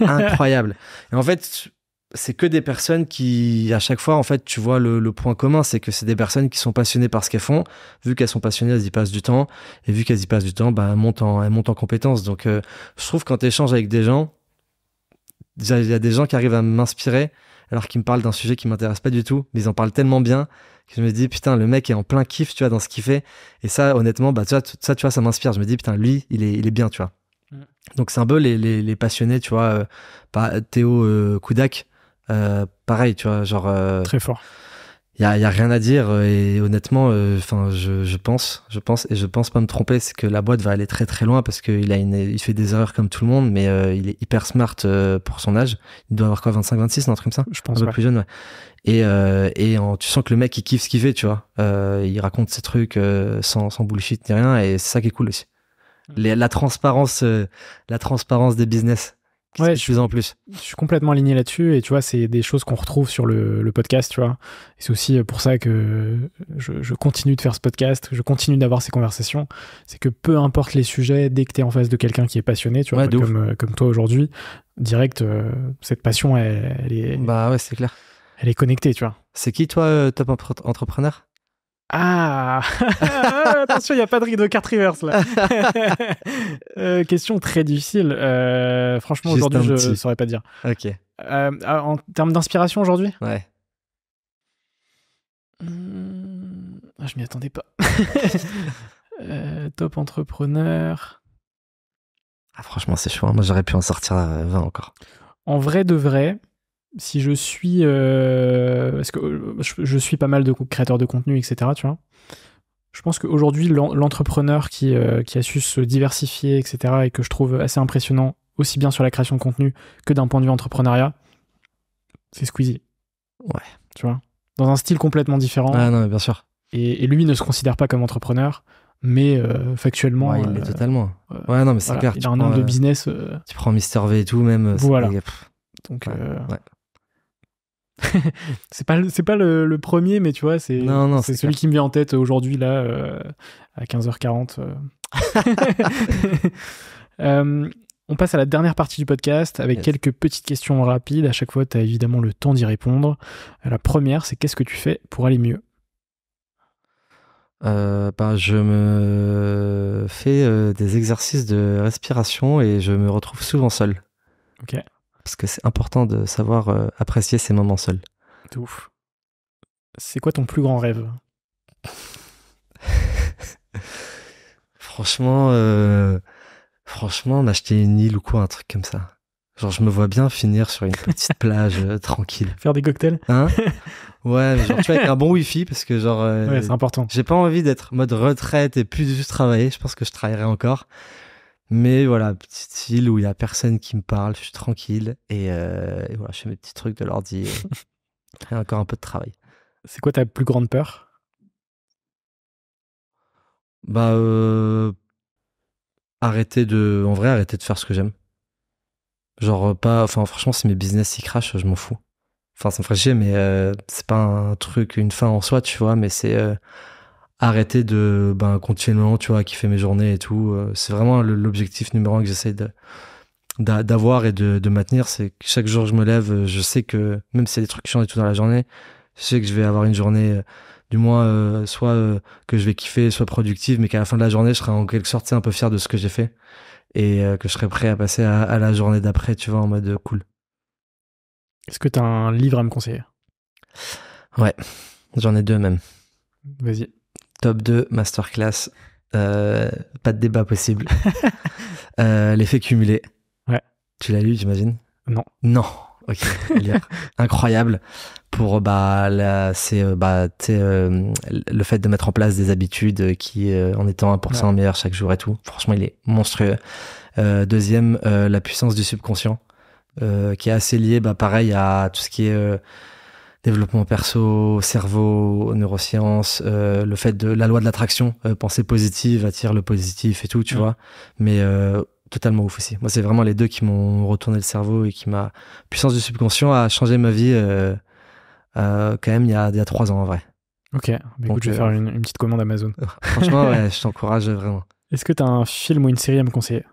Incroyable. Et en fait, c'est que des personnes qui, à chaque fois, en fait, tu vois, le point commun, c'est que c'est des personnes qui sont passionnées par ce qu'elles font. Vu qu'elles sont passionnées, elles y passent du temps. Et vu qu'elles y passent du temps, elles montent en compétences. Donc, je trouve quand tu échanges avec des gens, il y a des gens qui arrivent à m'inspirer, alors qu'ils me parlent d'un sujet qui m'intéresse pas du tout, mais ils en parlent tellement bien que je me dis, putain, le mec est en plein kiff, tu vois, dans ce qu'il fait. Et ça, honnêtement, tu vois, ça m'inspire. Je me dis, putain, lui, il est bien, tu vois. Donc c'est un peu les passionnés, tu vois, Théo Koudak, pareil, tu vois, genre très fort. Il y a rien à dire et honnêtement, je pense et je pense pas me tromper, c'est que la boîte va aller très très loin parce qu'il il fait des erreurs comme tout le monde, mais il est hyper smart pour son âge. Il doit avoir quoi, 25-26, un truc comme ça. Je pense un peu plus jeune, ouais. Et tu sens que le mec il kiffe ce qu'il fait, tu vois. Il raconte ses trucs sans bullshit ni rien et c'est ça qui est cool aussi. La transparence des business. Ouais, de plus en plus. Je suis complètement aligné là-dessus et tu vois, c'est des choses qu'on retrouve sur le podcast, tu vois. Et c'est aussi pour ça que je continue de faire ce podcast, je continue d'avoir ces conversations. C'est que peu importe les sujets, dès que tu es en face de quelqu'un qui est passionné, tu vois, comme toi aujourd'hui, direct, cette passion, elle est. Bah ouais, c'est clair. Elle est connectée, tu vois. C'est qui, toi, top entrepreneur ? Ah attention, il n'y a pas de carte reverse là. Question très difficile. Franchement, Juste aujourd'hui, un je ne petit. saurais pas dire. Ok. En termes d'inspiration aujourd'hui, Ouais. je m'y attendais pas. Top entrepreneur. Ah, franchement, c'est chaud. Moi, j'aurais pu en sortir 20 encore. En vrai de vrai, si je suis... parce que je suis pas mal de créateurs de contenu, etc. Tu vois. Je pense qu'aujourd'hui, l'entrepreneur qui a su se diversifier, etc., et que je trouve assez impressionnant, aussi bien sur la création de contenu que d'un point de vue entrepreneuriat, c'est Squeezie. Ouais. Tu vois, dans un style complètement différent. Ah non, mais bien sûr. Et lui ne se considère pas comme entrepreneur, mais factuellement... Ouais, il l'est totalement. Ouais, non, mais c'est voilà, clair. il a un nombre de business... Tu prends Mister V et tout, même. Voilà. Donc... Ouais. c'est pas le premier, mais tu vois, c'est celui clair. qui me vient en tête aujourd'hui, là, à 15h40. On passe à la dernière partie du podcast avec quelques petites questions rapides. À chaque fois, tu as évidemment le temps d'y répondre. La première, c'est qu'est-ce que tu fais pour aller mieux ? Je me fais des exercices de respiration et je me retrouve souvent seul. Ok. Parce que c'est important de savoir apprécier ces moments seuls. C'est ouf. C'est quoi ton plus grand rêve ? Franchement, m'acheter une île ou quoi, un truc comme ça. Genre, je me vois bien finir sur une petite plage tranquille. Faire des cocktails ? Hein ? Ouais, mais genre, tu vois, avec un bon wifi, parce que genre... ouais, c'est important. J'ai pas envie d'être mode retraite et plus du tout travailler. Je pense que je travaillerai encore. Mais voilà, petite île où il y a personne qui me parle, je suis tranquille. Et voilà, je fais mes petits trucs de l'ordi. Et encore un peu de travail. C'est quoi ta plus grande peur ? Arrêter de faire ce que j'aime. Genre franchement, si mes business ils crachent, je m'en fous. Enfin, ça me ferait chier, mais c'est pas un truc, une fin en soi, tu vois, mais c'est arrêter de continuellement, tu vois, kiffer mes journées et tout. C'est vraiment l'objectif numéro 1 que j'essaie d'avoir et de maintenir. C'est que chaque jour que je me lève, je sais que même s'il y a des trucs qui changent et tout dans la journée, je sais que je vais avoir une journée, du moins, soit que je vais kiffer, soit productive, mais qu'à la fin de la journée, je serai en quelque sorte un peu fier de ce que j'ai fait et que je serai prêt à passer à la journée d'après, tu vois, en mode cool. Est-ce que tu as un livre à me conseiller ? Ouais, j'en ai 2 même. Vas-y. Top 2, masterclass, pas de débat possible. L'effet cumulé. Ouais. Tu l'as lu, j'imagine ? Non. Ok, incroyable pour le fait de mettre en place des habitudes qui en étant 1% meilleur chaque jour et tout. Franchement, il est monstrueux. Deuxième, la puissance du subconscient, qui est assez liée, pareil à tout ce qui est développement perso, cerveau, neurosciences, le fait de la loi de l'attraction, pensée positive attire le positif et tout, tu vois. Mais totalement ouf aussi. Moi, c'est vraiment les 2 qui m'ont retourné le cerveau et qui m'a... Puissance du subconscient a changé ma vie quand même il y a 3 ans en vrai. Ok, écoute, je vais faire une petite commande Amazon. Franchement, ouais, je t'encourage vraiment. Est-ce que tu as un film ou une série à me conseiller ?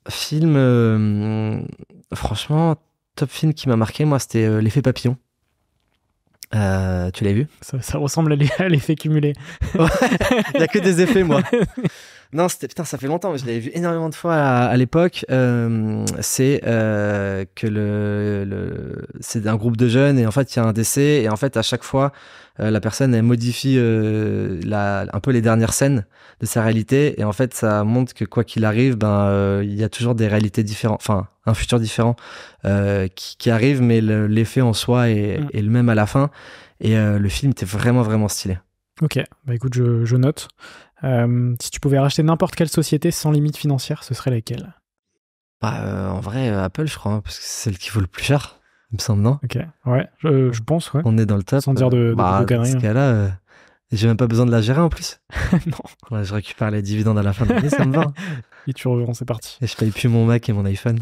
Film... franchement, top film qui m'a marqué, moi, c'était L'effet papillon. Tu l'as vu ? Ça ressemble à l'effet cumulé. Ouais, il n'y a que des effets, moi. Non, putain, ça fait longtemps, mais je l'avais vu énormément de fois à l'époque. C'est que c'est un groupe de jeunes et en fait, il y a un décès et en fait, à chaque fois, la personne, elle modifie un peu les dernières scènes de sa réalité et en fait, ça montre que quoi qu'il arrive, il y a toujours des réalités différentes, enfin, un futur différent qui arrive, mais l'effet en soi est le même à la fin. Et le film était vraiment, vraiment stylé. Ok, écoute, je note. Si tu pouvais racheter n'importe quelle société sans limite financière, ce serait laquelle ? En vrai, Apple, je crois, parce que c'est celle qui vaut le plus cher, il me semble, non ? Ok, ouais, je pense, ouais. On est dans le top. Sans dire de conneries. Dans ce cas-là, j'ai même pas besoin de la gérer en plus. Non. Ouais, je récupère les dividendes à la fin de l'année, ça me va. Et tu revends, c'est parti. Et je paye plus mon Mac et mon iPhone.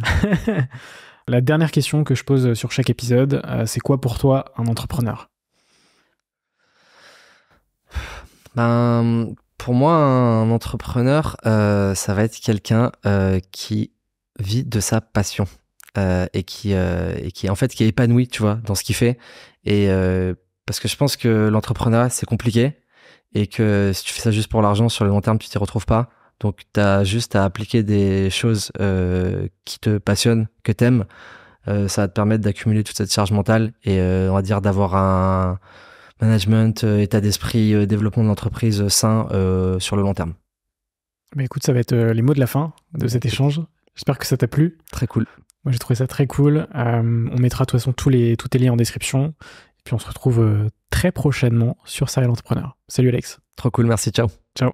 La dernière question que je pose sur chaque épisode, c'est quoi pour toi un entrepreneur ? Pour moi, un entrepreneur, ça va être quelqu'un qui vit de sa passion et qui en fait qui est épanoui, tu vois, dans ce qu'il fait. Et parce que je pense que l'entrepreneuriat, c'est compliqué et que si tu fais ça juste pour l'argent, sur le long terme, tu t'y retrouves pas. Donc, tu as juste à appliquer des choses qui te passionnent, que t'aimes. Ça va te permettre d'accumuler toute cette charge mentale et on va dire d'avoir un management, état d'esprit, développement de l'entreprise sain sur le long terme. Bah écoute, ça va être les mots de la fin de cet échange. J'espère que ça t'a plu. Très cool. Moi, j'ai trouvé ça très cool. On mettra de toute façon tous tes liens en description. Et puis, on se retrouve très prochainement sur Serial Entrepreneur. Salut Alex. Trop cool, merci, ciao. Ciao.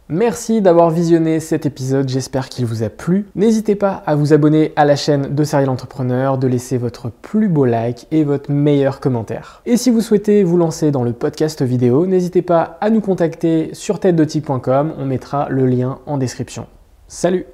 Merci d'avoir visionné cet épisode, j'espère qu'il vous a plu. N'hésitez pas à vous abonner à la chaîne de Serial Entrepreneur, de laisser votre plus beau like et votre meilleur commentaire. Et si vous souhaitez vous lancer dans le podcast vidéo, n'hésitez pas à nous contacter sur têtedetique.com, on mettra le lien en description. Salut!